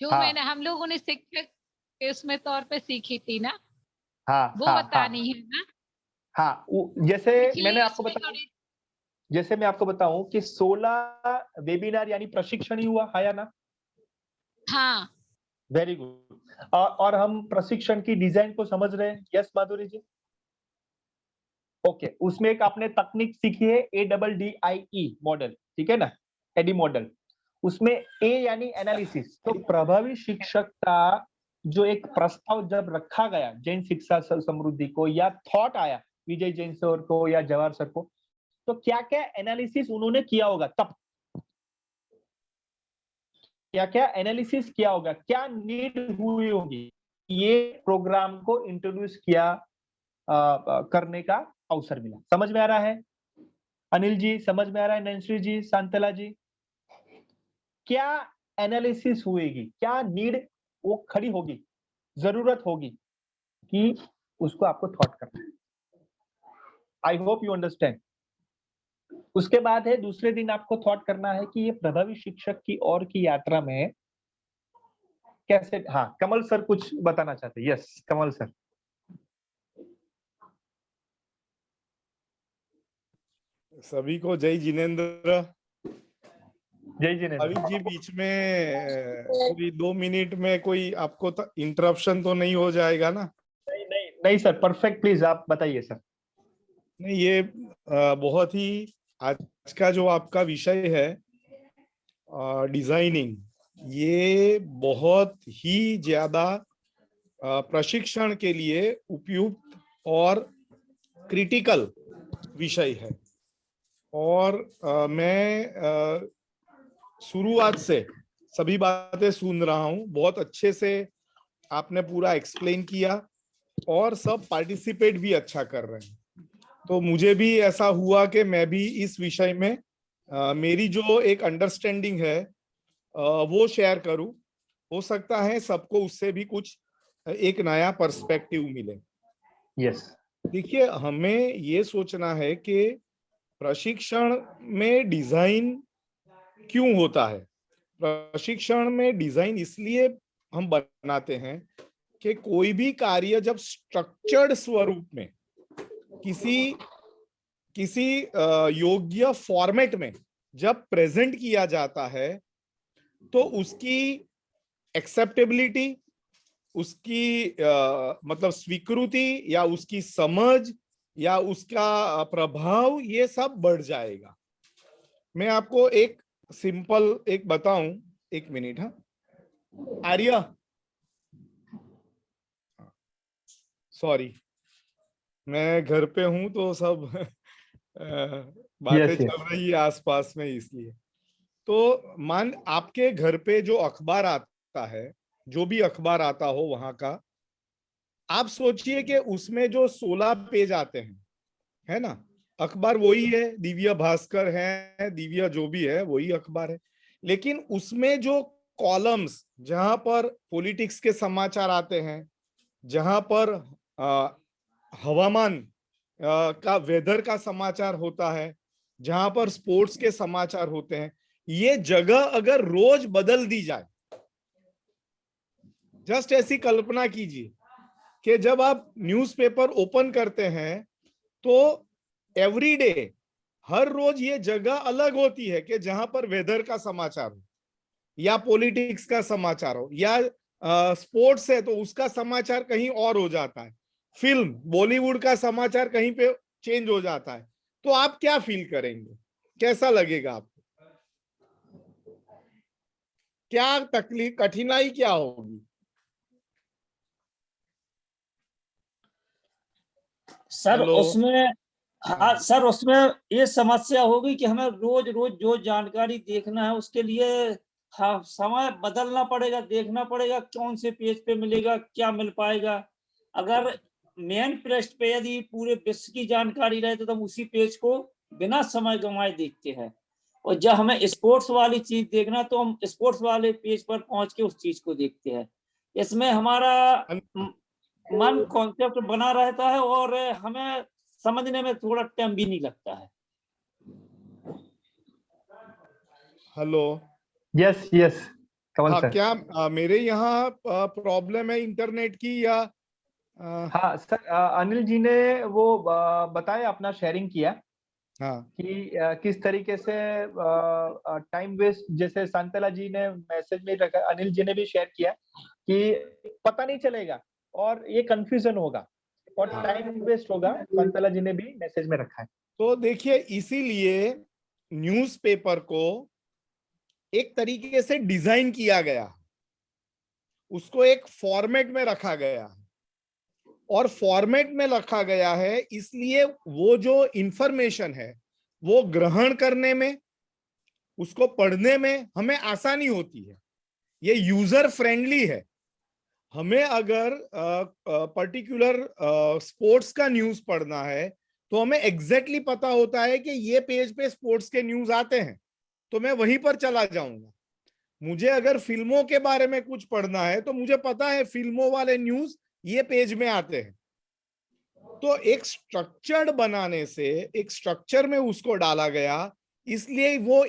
जो हाँ मैंने हम लोगों ने शिक्षक के उसमें तौर पे सीखी थी ना, हाँ वो हाँ बतानी है ना। हाँ, जैसे मैंने आपको उसमें बताया, जैसे मैं आपको बताऊं कि 16 वेबिनार यानी प्रशिक्षण ही हुआ है या ना? हाँ, वेरी गुड। और हम प्रशिक्षण की डिजाइन को समझ रहे हैं? यस माधुरी जी? ओके, उसमें एक आपने तकनीक सीखी है ADDIE मॉडल, ठीक है ना, एडी मॉडल। उसमें ए यानी एनालिसिस, तो प्रभावी शिक्षक का जो एक प्रस्ताव जब रखा गया जैन शिक्षा समृद्धि को, या थॉट आया विजय जैन सर को या जवाहर सर को, तो क्या क्या एनालिसिस उन्होंने किया होगा तब, क्या क्या एनालिसिस किया होगा, क्या नीड हुई होगी, ये प्रोग्राम को इंट्रोड्यूस किया करने का अवसर मिला। समझ में आ रहा है अनिल जी, समझ में आ रहा है नैंसी जी, शांतला जी? क्या एनालिसिस हुएगी, क्या नीड वो खड़ी होगी, जरूरत होगी कि उसको आपको थॉट करना है। आई होप यू अंडरस्टैंड। उसके बाद है दूसरे दिन आपको थॉट करना है कि ये प्रभावी शिक्षक की ओर की यात्रा में कैसे। हाँ, कमल सर कुछ बताना चाहते हैं। यस कमल सर। सभी को जय जिनेंद्र। जय जिनेंद्र। अभी जी बीच में कोई 2 मिनट में कोई आपको इंटरप्शन तो नहीं हो जाएगा ना? नहीं सर, परफेक्ट, प्लीज आप बताइए सर। नहीं, ये बहुत ही आज का जो आपका विषय है डिजाइनिंग, ये बहुत ही ज्यादा प्रशिक्षण के लिए उपयुक्त और क्रिटिकल विषय है। और मैं शुरुआत से सभी बातें सुन रहा हूँ, बहुत अच्छे से आपने पूरा एक्सप्लेन किया और सब पार्टिसिपेट भी अच्छा कर रहे हैं। तो मुझे भी ऐसा हुआ कि मैं भी इस विषय में मेरी जो एक अंडरस्टैंडिंग है वो शेयर करूं। हो सकता है सबको उससे भी कुछ एक नया पर्सपेक्टिव मिले। यस, देखिए, हमें ये सोचना है कि प्रशिक्षण में डिजाइन क्यों होता है। प्रशिक्षण में डिजाइन इसलिए हम बनाते हैं कि कोई भी कार्य जब स्ट्रक्चर्ड स्वरूप में किसी योग्य फॉर्मेट में जब प्रेजेंट किया जाता है तो उसकी एक्सेप्टेबिलिटी, उसकी मतलब स्वीकृति या उसकी समझ या उसका प्रभाव, ये सब बढ़ जाएगा। मैं आपको एक सिंपल एक बताऊं, 1 मिनट। हाँ आर्या, सॉरी, मैं घर पे हूं तो सब बातें चल रही है आसपास में, इसलिए। तो मान आपके घर पे जो अखबार आता है, जो भी अखबार आता हो वहां का, आप सोचिए कि उसमें जो 16 पेज आते हैं, है ना, अखबार वही है, दिव्य भास्कर है, दिव्य जो भी है वही अखबार है, लेकिन उसमें जो कॉलम्स, जहां पर पॉलिटिक्स के समाचार आते हैं, जहां पर हवामान का, वेदर का समाचार होता है, जहां पर स्पोर्ट्स के समाचार होते हैं, ये जगह अगर रोज बदल दी जाए, जस्ट ऐसी कल्पना कीजिए कि जब आप न्यूज़पेपर ओपन करते हैं तो एवरीडे, हर रोज ये जगह अलग होती है कि जहां पर वेदर का समाचार हो, या पॉलिटिक्स का समाचार हो, या स्पोर्ट्स है तो उसका समाचार कहीं और हो जाता है, फिल्म बॉलीवुड का समाचार कहीं पे चेंज हो जाता है, तो आप क्या फील करेंगे? कैसा लगेगा आपको? क्या तकलीफ, कठिनाई क्या होगी? सर उसमें, हाँ सर, उसमें ये समस्या होगी कि हमें रोज रोज जो जानकारी देखना है उसके लिए हाँ समय बदलना पड़ेगा, देखना पड़ेगा कौन से पेज पे मिलेगा, क्या मिल पाएगा। अगर मेन पृष्ठ पे यदि पूरे विश्व की जानकारी रहे तो हम उसी पेज को बिना समय गंवाए देखते हैं, और जब हमें स्पोर्ट्स वाली चीज देखना तो हम स्पोर्ट्स वाले पेज पर पहुंच के उस चीज को देखते हैं। इसमें हमारा मन कॉन्सेप्ट बना रहता है और हमें समझने में थोड़ा टाइम भी नहीं लगता है। हेलो, यस यस कमल सर। क्या मेरे यहाँ प्रॉब्लम है इंटरनेट की या? हाँ सर, अनिल जी ने वो बताया, अपना शेयरिंग किया कि किस तरीके से टाइम वेस्ट, जैसे शांतला जी ने मैसेज में रखा, अनिल जी ने भी शेयर किया कि पता नहीं चलेगा और ये कंफ्यूजन होगा और टाइम वेस्ट होगा। शांतला जी ने भी मैसेज में रखा है। तो देखिए, इसीलिए न्यूज़पेपर को एक तरीके से डिजाइन किया गया। उसको एक फॉर्मेट में रखा गया है, और फॉर्मेट में रखा गया है इसलिए वो जो इंफॉर्मेशन है वो ग्रहण करने में, उसको पढ़ने में हमें आसानी होती है। ये यूजर फ्रेंडली है। हमें अगर पर्टिकुलर स्पोर्ट्स का न्यूज पढ़ना है तो हमें एग्जैक्टली पता होता है कि ये पेज पे स्पोर्ट्स के न्यूज आते हैं, तो मैं वहीं पर चला जाऊंगा। मुझे अगर फिल्मों के बारे में कुछ पढ़ना है तो मुझे पता है फिल्मों वाले न्यूज ये पेज में आते हैं। तो एक स्ट्रक्चर्ड बनाने से, एक स्ट्रक्चर में उसको डाला गया, इसलिए वो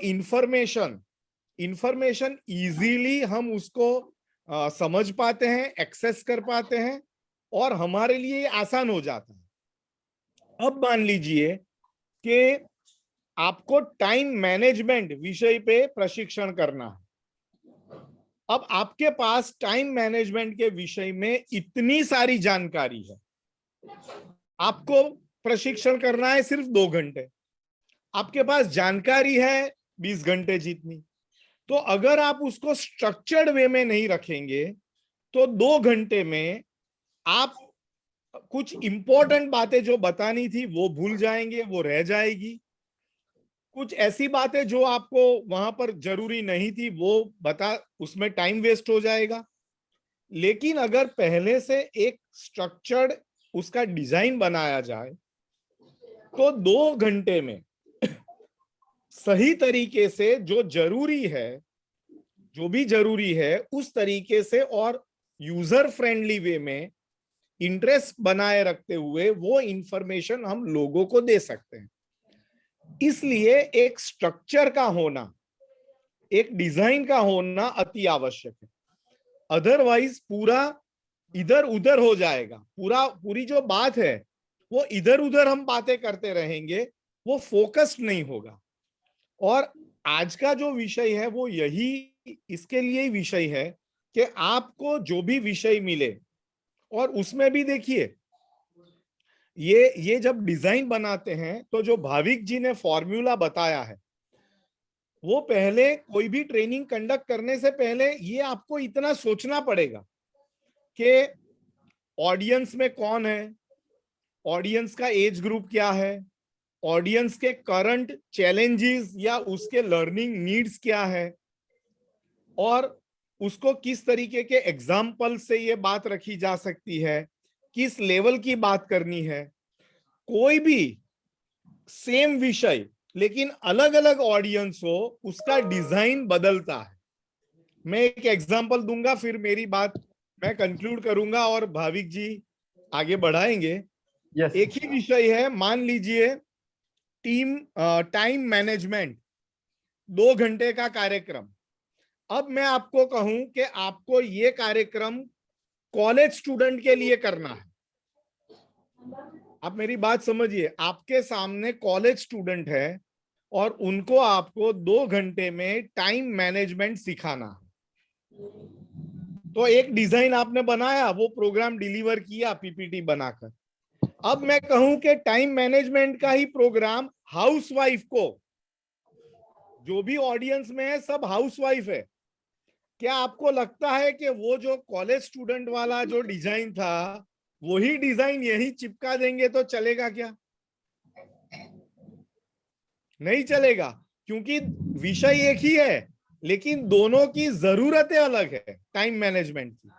इंफॉर्मेशन इजीली हम उसको समझ पाते हैं, एक्सेस कर पाते हैं, और हमारे लिए आसान हो जाता है। अब मान लीजिए कि आपको टाइम मैनेजमेंट विषय पे प्रशिक्षण करना है। अब आपके पास टाइम मैनेजमेंट के विषय में इतनी सारी जानकारी है, आपको प्रशिक्षण करना है सिर्फ 2 घंटे, आपके पास जानकारी है 20 घंटे जितनी। तो अगर आप उसको स्ट्रक्चर्ड वे में नहीं रखेंगे तो 2 घंटे में आप कुछ इंपॉर्टेंट बातें जो बतानी थी वो भूल जाएंगे, वो रह जाएगी। कुछ ऐसी बातें जो आपको वहां पर जरूरी नहीं थी वो उसमें टाइम वेस्ट हो जाएगा। लेकिन अगर पहले से एक स्ट्रक्चर्ड उसका डिजाइन बनाया जाए तो 2 घंटे में सही तरीके से जो भी जरूरी है उस तरीके से और यूजर फ्रेंडली वे में इंटरेस्ट बनाए रखते हुए वो इंफॉर्मेशन हम लोगों को दे सकते हैं। इसलिए एक स्ट्रक्चर का होना, एक डिजाइन का होना अति आवश्यक है। अदरवाइज पूरा इधर उधर हो जाएगा। पूरी जो बात है वो इधर उधर हम बातें करते रहेंगे, वो फोकस्ड नहीं होगा। और आज का जो विषय है वो यही इसके लिए ही विषय है कि आपको जो भी विषय मिले, और उसमें भी देखिए ये जब डिजाइन बनाते हैं तो जो भाविक जी ने फॉर्मूला बताया है, वो पहले कोई भी ट्रेनिंग कंडक्ट करने से पहले ये आपको इतना सोचना पड़ेगा कि ऑडियंस में कौन है, ऑडियंस का एज ग्रुप क्या है, ऑडियंस के करंट चैलेंजेस या उसके लर्निंग नीड्स क्या है, और उसको किस तरीके के एग्जाम्पल से ये बात रखी जा सकती है, किस लेवल की बात करनी है। कोई भी सेम विषय लेकिन अलग अलग ऑडियंस हो, उसका डिजाइन बदलता है। मैं एक एग्जाम्पल दूंगा, फिर मेरी बात मैं कंक्लूड करूंगा और भाविक जी आगे बढ़ाएंगे। एक ही विषय है, मान लीजिए टाइम मैनेजमेंट, 2 घंटे का कार्यक्रम। अब मैं आपको कहूं कि आपको ये कार्यक्रम कॉलेज स्टूडेंट के लिए करना है। आप मेरी बात समझिए, आपके सामने कॉलेज स्टूडेंट है और उनको आपको 2 घंटे में टाइम मैनेजमेंट सिखाना है। तो एक डिजाइन आपने बनाया, वो प्रोग्राम डिलीवर किया पीपीटी बनाकर। अब मैं कहूं कि टाइम मैनेजमेंट का ही प्रोग्राम हाउसवाइफ को, जो भी ऑडियंस में है सब हाउसवाइफ है, क्या आपको लगता है कि वो जो कॉलेज स्टूडेंट वाला जो डिजाइन था वही डिजाइन यही चिपका देंगे तो चलेगा क्या? नहीं चलेगा, क्योंकि विषय एक ही है लेकिन दोनों की जरूरतें अलग है। टाइम मैनेजमेंट की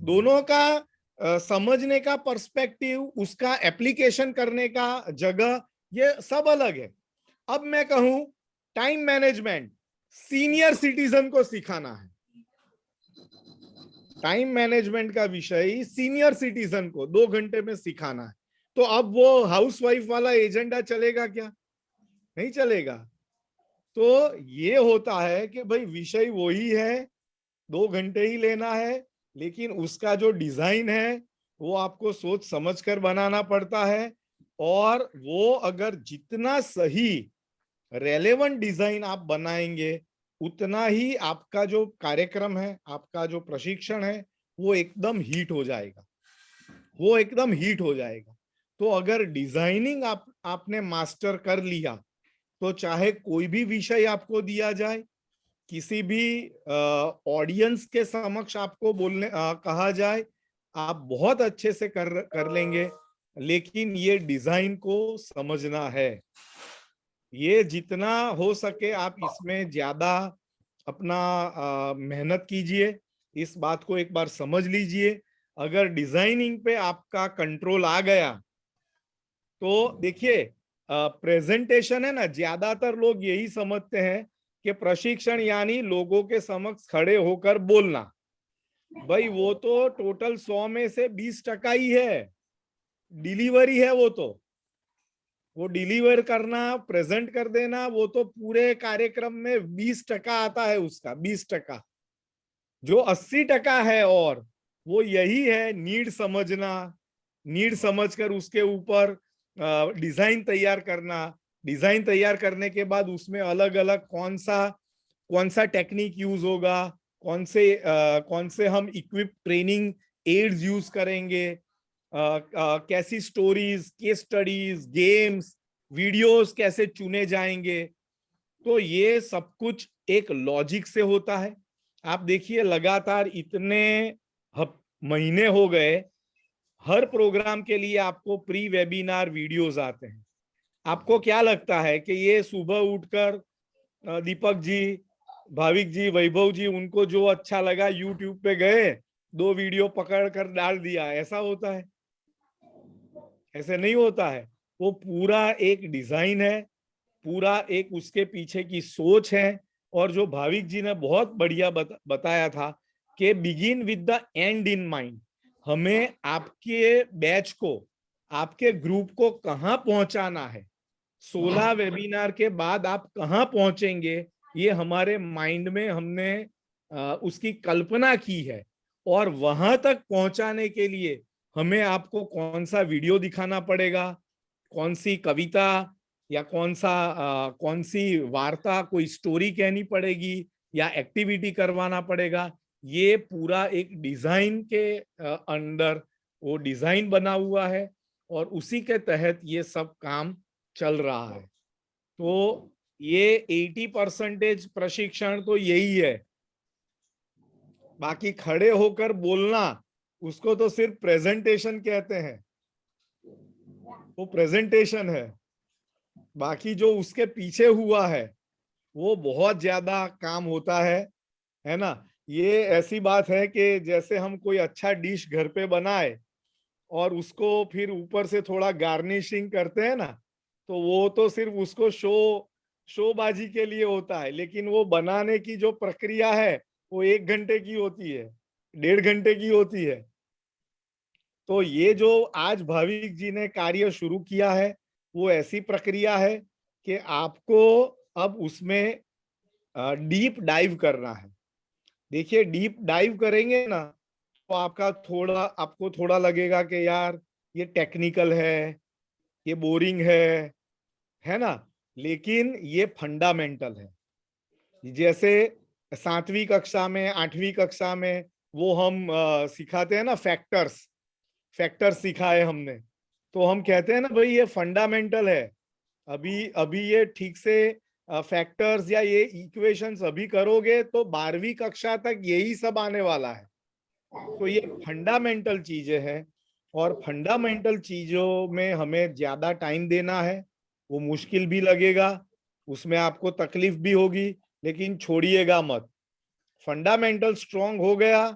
दोनों का समझने का पर्सपेक्टिव, उसका एप्लीकेशन करने का जगह, ये सब अलग है। अब मैं कहूं टाइम मैनेजमेंट सीनियर सिटीजन को सिखाना है, टाइम मैनेजमेंट का विषय सीनियर सिटीजन को 2 घंटे में सिखाना है, तो अब वो हाउसवाइफ वाला एजेंडा चलेगा क्या? नहीं चलेगा। तो ये होता है कि भाई विषय वही है, 2 घंटे ही लेना है, लेकिन उसका जो डिजाइन है वो आपको सोच समझ कर बनाना पड़ता है। और वो अगर जितना सही रेलेवेंट डिजाइन आप बनाएंगे, उतना ही आपका जो कार्यक्रम है, आपका जो प्रशिक्षण है, वो एकदम हिट हो जाएगा, वो एकदम हिट हो जाएगा। तो अगर डिजाइनिंग आपने मास्टर कर लिया, तो चाहे कोई भी विषय आपको दिया जाए, किसी भी ऑडियंस के समक्ष आपको बोलने कहा जाए, आप बहुत अच्छे से कर लेंगे, लेकिन ये डिजाइन को समझना है। ये जितना हो सके आप इसमें ज्यादा अपना मेहनत कीजिए, इस बात को एक बार समझ लीजिए। अगर डिजाइनिंग पे आपका कंट्रोल आ गया तो देखिए, प्रेजेंटेशन है ना, ज्यादातर लोग यही समझते हैं कि प्रशिक्षण यानी लोगों के समक्ष खड़े होकर बोलना। भाई वो तो टोटल 100 में से 20% ही है, डिलीवरी है। वो डिलीवर करना, प्रेजेंट कर देना, वो तो पूरे कार्यक्रम में 20% आता है उसका, 20%। जो 80% है और वो यही है नीड समझना, नीड समझकर उसके ऊपर डिजाइन तैयार करना। डिजाइन तैयार करने के बाद उसमें अलग अलग कौन सा टेक्निक यूज होगा, कौन से हम इक्विप ट्रेनिंग एड्स यूज करेंगे, कैसी stories, case studies, games, videos कैसे चुने जाएंगे। तो ये सब कुछ एक लॉजिक से होता है। आप देखिए लगातार इतने महीने हो गए, हर प्रोग्राम के लिए आपको प्री वेबिनार वीडियोस आते हैं। आपको क्या लगता है कि ये सुबह उठकर दीपक जी, भाविक जी, वैभव जी, उनको जो अच्छा लगा यूट्यूब पे गए, 2 वीडियो पकड़ कर डाल दिया, ऐसा होता है? ऐसे नहीं होता है। वो पूरा एक डिजाइन है, पूरा एक उसके पीछे की सोच है। और जो भाविक जी ने बहुत बढ़िया बताया था कि begin with the and in mind. हमें आपके बैच को, आपके ग्रुप को कहाँ पहुंचाना है, 16 वेबिनार के बाद आप कहाँ पहुंचेंगे, ये हमारे माइंड में हमने उसकी कल्पना की है। और वहां तक पहुंचाने के लिए हमें आपको कौन सा वीडियो दिखाना पड़ेगा, कौन सी कविता या कौन सी वार्ता, कोई स्टोरी कहनी पड़ेगी या एक्टिविटी करवाना पड़ेगा, ये पूरा एक डिजाइन के अंडर वो डिजाइन बना हुआ है और उसी के तहत ये सब काम चल रहा है। तो ये 80% प्रशिक्षण तो यही है। बाकी खड़े होकर बोलना, उसको तो सिर्फ प्रेजेंटेशन कहते हैं, वो प्रेजेंटेशन है। बाकी जो उसके पीछे हुआ है वो बहुत ज्यादा काम होता है ना। ये ऐसी बात है कि जैसे हम कोई अच्छा डिश घर पे बनाए और उसको फिर ऊपर से थोड़ा गार्निशिंग करते हैं ना, तो वो तो सिर्फ उसको शोबाजी के लिए होता है, लेकिन वो बनाने की जो प्रक्रिया है वो 1 घंटे की होती है, 1.5 घंटे की होती है। तो ये जो आज भाविक जी ने कार्य शुरू किया है वो ऐसी प्रक्रिया है कि आपको अब उसमें डीप डाइव करना है। देखिए, डीप डाइव करेंगे ना तो आपको थोड़ा लगेगा कि यार ये टेक्निकल है, ये बोरिंग है ना, लेकिन ये फंडामेंटल है। जैसे 7वीं कक्षा में, 8वीं कक्षा में वो हम सिखाते हैं ना, फैक्टर्स सिखाए हमने, तो हम कहते हैं ना भाई ये फंडामेंटल है। अभी ये ठीक से फैक्टर्स या ये इक्वेशंस अभी करोगे तो 12वीं कक्षा तक यही सब आने वाला है। तो ये फंडामेंटल चीजें हैं और फंडामेंटल चीजों में हमें ज्यादा टाइम देना है। वो मुश्किल भी लगेगा, उसमें आपको तकलीफ भी होगी, लेकिन छोड़िएगा मत। फंडामेंटल स्ट्रांग हो गया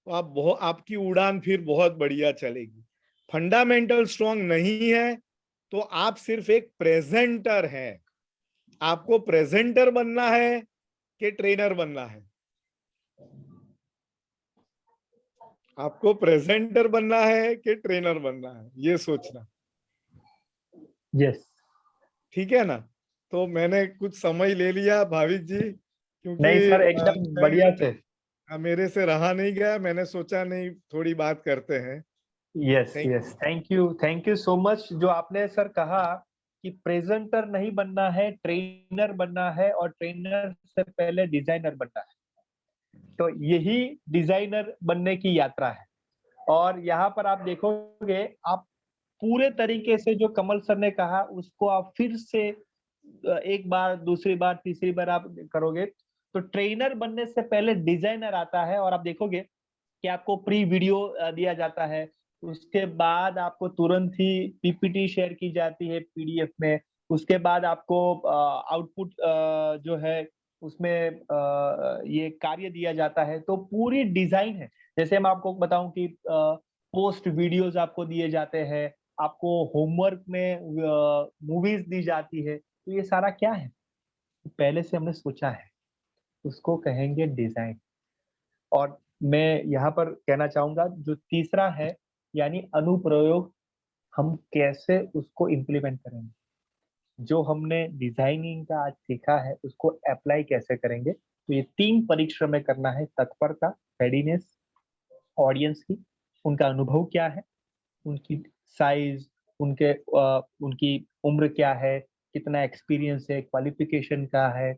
तो आपकी उड़ान फिर बहुत बढ़िया चलेगी। फंडामेंटल स्ट्रांग नहीं है तो आप सिर्फ एक प्रेजेंटर हैं। आपको प्रेजेंटर बनना है कि ट्रेनर बनना है? आपको प्रेजेंटर बनना है कि ट्रेनर बनना है, ये सोचना। यस, ठीक है ना। तो मैंने कुछ समय ले लिया भाविक जी, क्योंकि नहीं सर, एकदम बढ़िया थे। मेरे से रहा नहीं गया, मैंने सोचा नहीं थोड़ी बात करते हैं। Yes, thank you so much. जो आपने सर कहा कि प्रेजेंटर नहीं बनना है, ट्रेनर बनना है, और ट्रेनर से पहले डिजाइनर बनना है, तो यही डिजाइनर बनने की यात्रा है। और यहाँ पर आप देखोगे, आप पूरे तरीके से जो कमल सर ने कहा उसको आप फिर से एक बार, दूसरी बार, तीसरी बार आप करोगे तो ट्रेनर बनने से पहले डिजाइनर आता है, और आप देखोगे कि आपको प्री वीडियो दिया जाता है, उसके बाद आपको तुरंत ही पीपीटी शेयर की जाती है पीडीएफ में, उसके बाद आपको आउटपुट जो है उसमें ये कार्य दिया जाता है। तो पूरी डिजाइन है। जैसे मैं आपको बताऊं कि पोस्ट वीडियोस आपको दिए जाते हैं, आपको होमवर्क में मूवीज दी जाती है। तो ये सारा क्या है, पहले से हमने सोचा है, उसको कहेंगे डिजाइन। और मैं यहाँ पर कहना चाहूंगा जो तीसरा है यानी अनुप्रयोग, हम कैसे उसको इम्प्लीमेंट करेंगे। जो हमने डिजाइनिंग का आज सीखा है उसको अप्लाई कैसे करेंगे। तो ये 3 परिश्रम में करना है, तत्परता, रेडीनेस, ऑडियंस की, उनका अनुभव क्या है, उनकी साइज, उनकी उम्र क्या है, कितना एक्सपीरियंस है, क्वालिफिकेशन का है,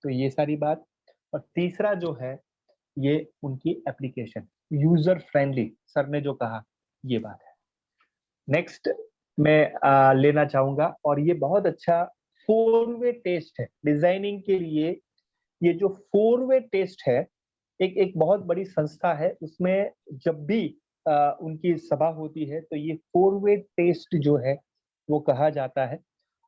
तो ये सारी बात। और तीसरा जो है ये उनकी एप्लीकेशन, यूजर फ्रेंडली, सर ने जो कहा ये बात है। नेक्स्ट मैं लेना चाहूंगा, और ये बहुत अच्छा 4-वे टेस्ट है डिजाइनिंग के लिए। ये जो 4-वे टेस्ट है, एक बहुत बड़ी संस्था है, उसमें जब भी उनकी सभा होती है तो ये 4-वे टेस्ट जो है वो कहा जाता है।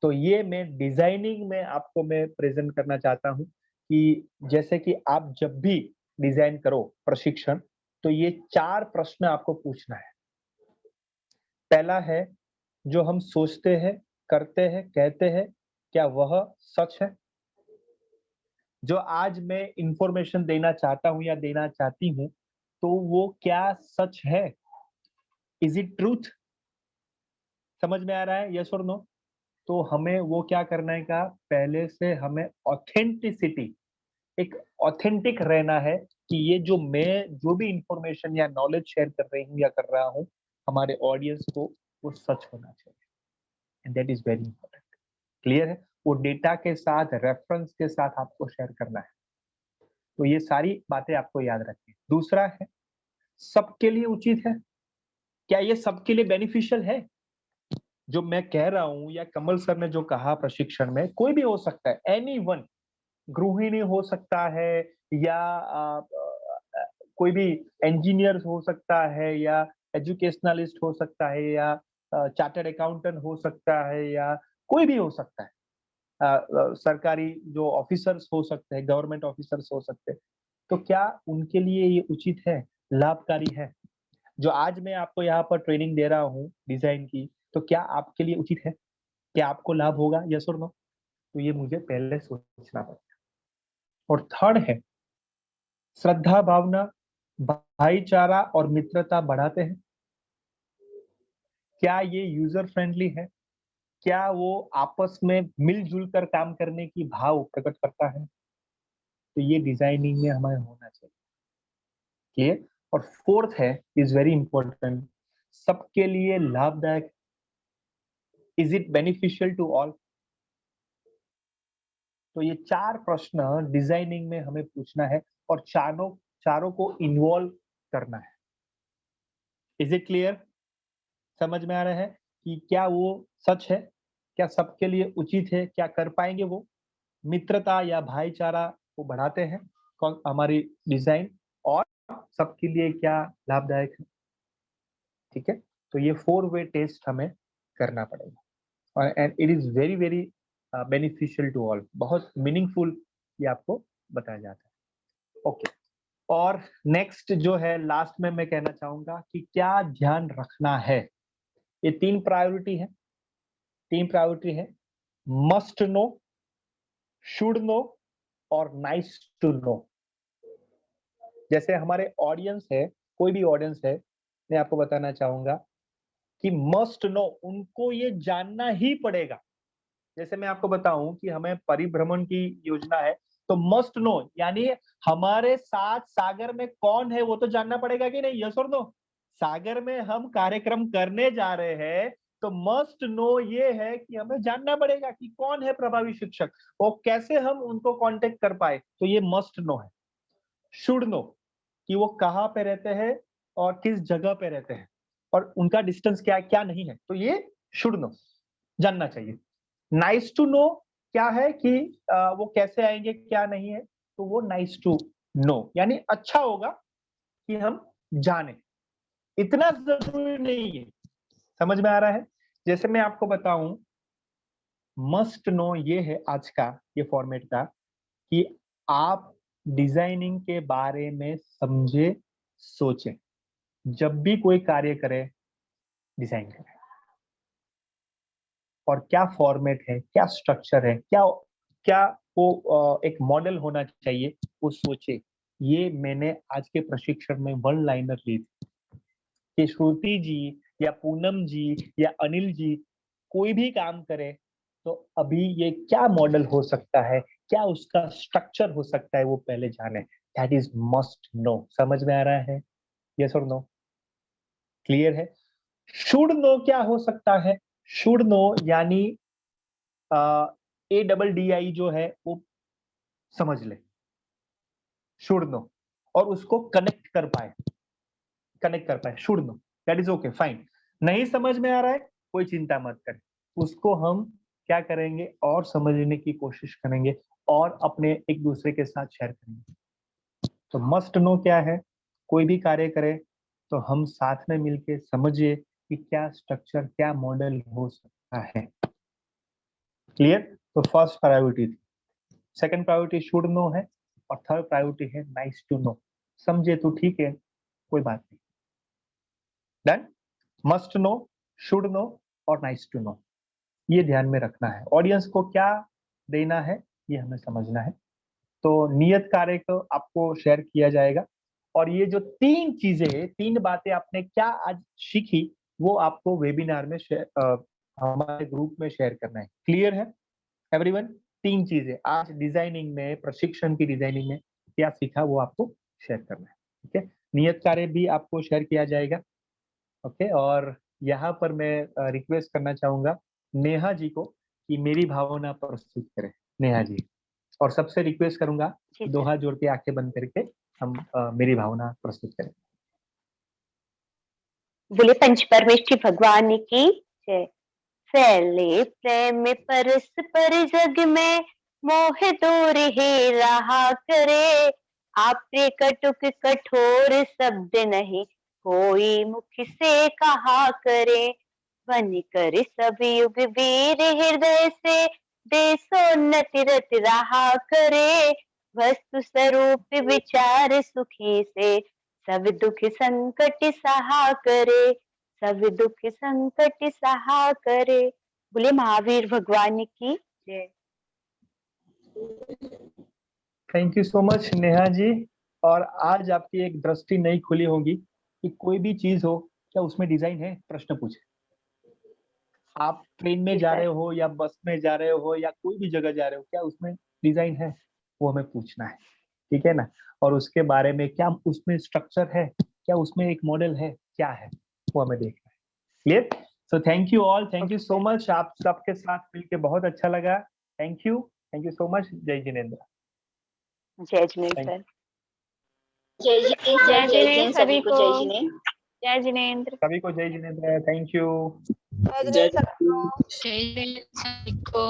तो ये मैं डिजाइनिंग में आपको मैं प्रेजेंट करना चाहता हूँ कि जैसे कि आप जब भी डिजाइन करो प्रशिक्षण, तो ये 4 प्रश्न आपको पूछना है। पहला है, जो हम सोचते हैं, करते हैं, कहते हैं, क्या वह सच है। जो आज मैं इंफॉर्मेशन देना चाहता हूं या देना चाहती हूं, तो वो क्या सच है, इज इट ट्रूथ। समझ में आ रहा है, यस और नो। तो हमें वो क्या करना है का, पहले से हमें ऑथेंटिसिटी, एक ऑथेंटिक रहना है कि ये जो मैं जो भी इंफॉर्मेशन या नॉलेज शेयर कर रही हूँ या कर रहा हूँ हमारे ऑडियंस को, वो सच होना चाहिए। And that is very important. Clear है, वो डेटा के साथ, रेफरेंस के साथ आपको शेयर करना है। तो ये सारी बातें आपको याद रखनी। दूसरा है, सबके लिए उचित है, क्या ये सबके लिए बेनिफिशियल है। जो मैं कह रहा हूं या कमल सर ने जो कहा प्रशिक्षण में, कोई भी हो सकता है, एनीवन, गृहिणी हो सकता है, या कोई भी इंजीनियर हो सकता है, या एजुकेशनलिस्ट हो सकता है, या चार्टर्ड अकाउंटेंट हो सकता है, या कोई भी हो सकता है, सरकारी जो ऑफिसर्स हो सकते हैं, गवर्नमेंट ऑफिसर्स हो सकते हैं। तो क्या उनके लिए ये उचित है, लाभकारी है। जो आज मैं आपको यहाँ पर ट्रेनिंग दे रहा हूँ डिजाइन की, तो क्या आपके लिए उचित है, क्या आपको लाभ होगा, यस और नो। तो ये मुझे पहले सोचना पड़ेगा। और थर्ड है, श्रद्धा भावना, भाईचारा और मित्रता बढ़ाते हैं। क्या ये यूजर फ्रेंडली है, क्या वो आपस में मिलजुल कर काम करने की भाव प्रकट करता है। तो ये डिजाइनिंग में हमें होना चाहिए। क्लियर। और फोर्थ है, इज वेरी इंपॉर्टेंट, सबके लिए लाभदायक, is it beneficial to all. तो ये 4 प्रश्न डिजाइनिंग में हमें पूछना है और चारों को इन्वॉल्व करना है। इज इट क्लियर, समझ में आ रहा है कि क्या वो सच है, क्या सबके लिए उचित है, क्या कर पाएंगे वो, मित्रता या भाईचारा को बढ़ाते हैं कौन हमारी डिजाइन, और सबके लिए क्या लाभदायक है। ठीक है, तो ये 4-वे टेस्ट हमें करना पड़ेगा, and it is very very beneficial to all, बहुत मीनिंगफुल ये आपको बताया जाता है। ओके, और नेक्स्ट जो है लास्ट में मैं कहना चाहूंगा कि क्या ध्यान रखना है। ये 3 प्रायोरिटी है, 3 प्रायोरिटी है, मस्ट नो, शुड नो और नाइस टू नो। जैसे हमारे ऑडियंस है, कोई भी ऑडियंस है, मैं आपको बताना चाहूंगा कि मस्ट नो, उनको ये जानना ही पड़ेगा। जैसे मैं आपको बताऊं कि हमें परिभ्रमण की योजना है, तो मस्ट नो यानी हमारे साथ सागर में कौन है वो तो जानना पड़ेगा कि नहीं, यस और नो। सागर में हम कार्यक्रम करने जा रहे हैं, तो मस्ट नो ये है कि हमें जानना पड़ेगा कि कौन है प्रभावी शिक्षक, और कैसे हम उनको कांटेक्ट कर पाए, तो ये मस्ट नो है। शुड नो कि वो कहाँ पे रहते हैं और किस जगह पे रहते हैं, और उनका डिस्टेंस क्या है क्या नहीं है, तो ये शुड नो, जानना चाहिए। नाइस टू नो क्या है कि वो कैसे आएंगे क्या नहीं है, तो वो नाइस टू नो, यानी अच्छा होगा कि हम जाने, इतना जरूरी नहीं है। समझ में आ रहा है? जैसे मैं आपको बताऊं, मस्ट नो ये है आज का ये फॉर्मेट का, कि आप डिजाइनिंग के बारे में समझे, सोचें। जब भी कोई कार्य करे, डिजाइन करें, और क्या फॉर्मेट है, क्या स्ट्रक्चर है, क्या क्या वो एक मॉडल होना चाहिए, वो सोचे। ये मैंने आज के प्रशिक्षण में वन लाइनर ली थी कि श्रुति जी या पूनम जी या अनिल जी कोई भी काम करे तो अभी ये क्या मॉडल हो सकता है, क्या उसका स्ट्रक्चर हो सकता है, वो पहले जाने। That is must know. समझ में आ रहा है? यस और नो? क्लियर है? शुड नो क्या हो सकता है? शुड नो यानी ADDI जो है वो समझ ले, शुड नो, और उसको कनेक्ट कर पाए, should know. That is okay, fine. नहीं समझ में आ रहा है, कोई चिंता मत करें, उसको हम क्या करेंगे और समझने की कोशिश करेंगे और अपने एक दूसरे के साथ शेयर करेंगे। तो मस्ट नो क्या है? कोई भी कार्य करे तो हम साथ में मिलके समझिए कि क्या स्ट्रक्चर, क्या मॉडल हो सकता है। क्लियर? तो फर्स्ट प्रायोरिटी थी, सेकंड प्रायोरिटी शुड नो है, और थर्ड प्रायोरिटी है नाइस टू नो। समझे तो ठीक है, कोई बात नहीं। Done? Must know, should know और नाइस टू नो, ये ध्यान में रखना है। ऑडियंस को क्या देना है ये हमें समझना है। तो नियत कार्य को आपको शेयर किया जाएगा, और ये जो 3 चीजें, 3 बातें आपने क्या आज सीखी, वो आपको वेबिनार में हमारे ग्रुप में शेयर करना है। क्लियर है एवरीवन? 3 चीजें आज डिजाइनिंग में, प्रशिक्षण की डिजाइनिंग में क्या सीखा वो आपको शेयर करना है। ठीक है? नियत कार्य भी आपको शेयर किया जाएगा। ओके, और यहाँ पर मैं रिक्वेस्ट करना चाहूंगा नेहा जी को कि मेरी भावना प्रस्तुत करें। नेहा जी, और सबसे रिक्वेस्ट करूंगा दो हाथ जोड़ के आंखें बंद करके हम मेरी भावना प्रस्तुत करें। बोले पंच परमेष्ठी भगवान की जय। फैले प्रेम परस्पर जग में, मोह दूर ही रहा करे। आप कटुक कठोर शब्द नहीं, कोई मुख से कहा करे। बन कर सब युग वीर हृदय से, देशोन्नति रत रहा करे। वस्तु स्वरूप विचार सुखी से, सब दुख संकट सहा करे। सब दुख संकट सहा करे। बोले महावीर भगवान की जय। Thank you so much Neha ji. और आज आपकी एक दृष्टि नई खुली होगी कि कोई भी चीज हो, क्या उसमें डिजाइन है? प्रश्न पूछे। आप ट्रेन में जा रहे हो या बस में जा रहे हो या कोई भी जगह जा रहे हो, क्या उसमें डिजाइन है? वो हमें पूछना है, ठीक है ना? और उसके बारे में क्या उसमें स्ट्रक्चर है, क्या उसमें एक मॉडल है, क्या है, वो हमें देखना है। Clear? So thank you all, thank you so much. आप सबके साथ मिलके बहुत अच्छा लगा। Thank you so much. जय जिनेंद्र। जय जिनेंद्र। जय जिनेंद्र सभी को। जय जिनेंद्र। जय जिनेंद्र। सभी को जय जिनेंद्र। Thank you. जय जिनेंद्र सबको। जय जिनेंद्र सभी को।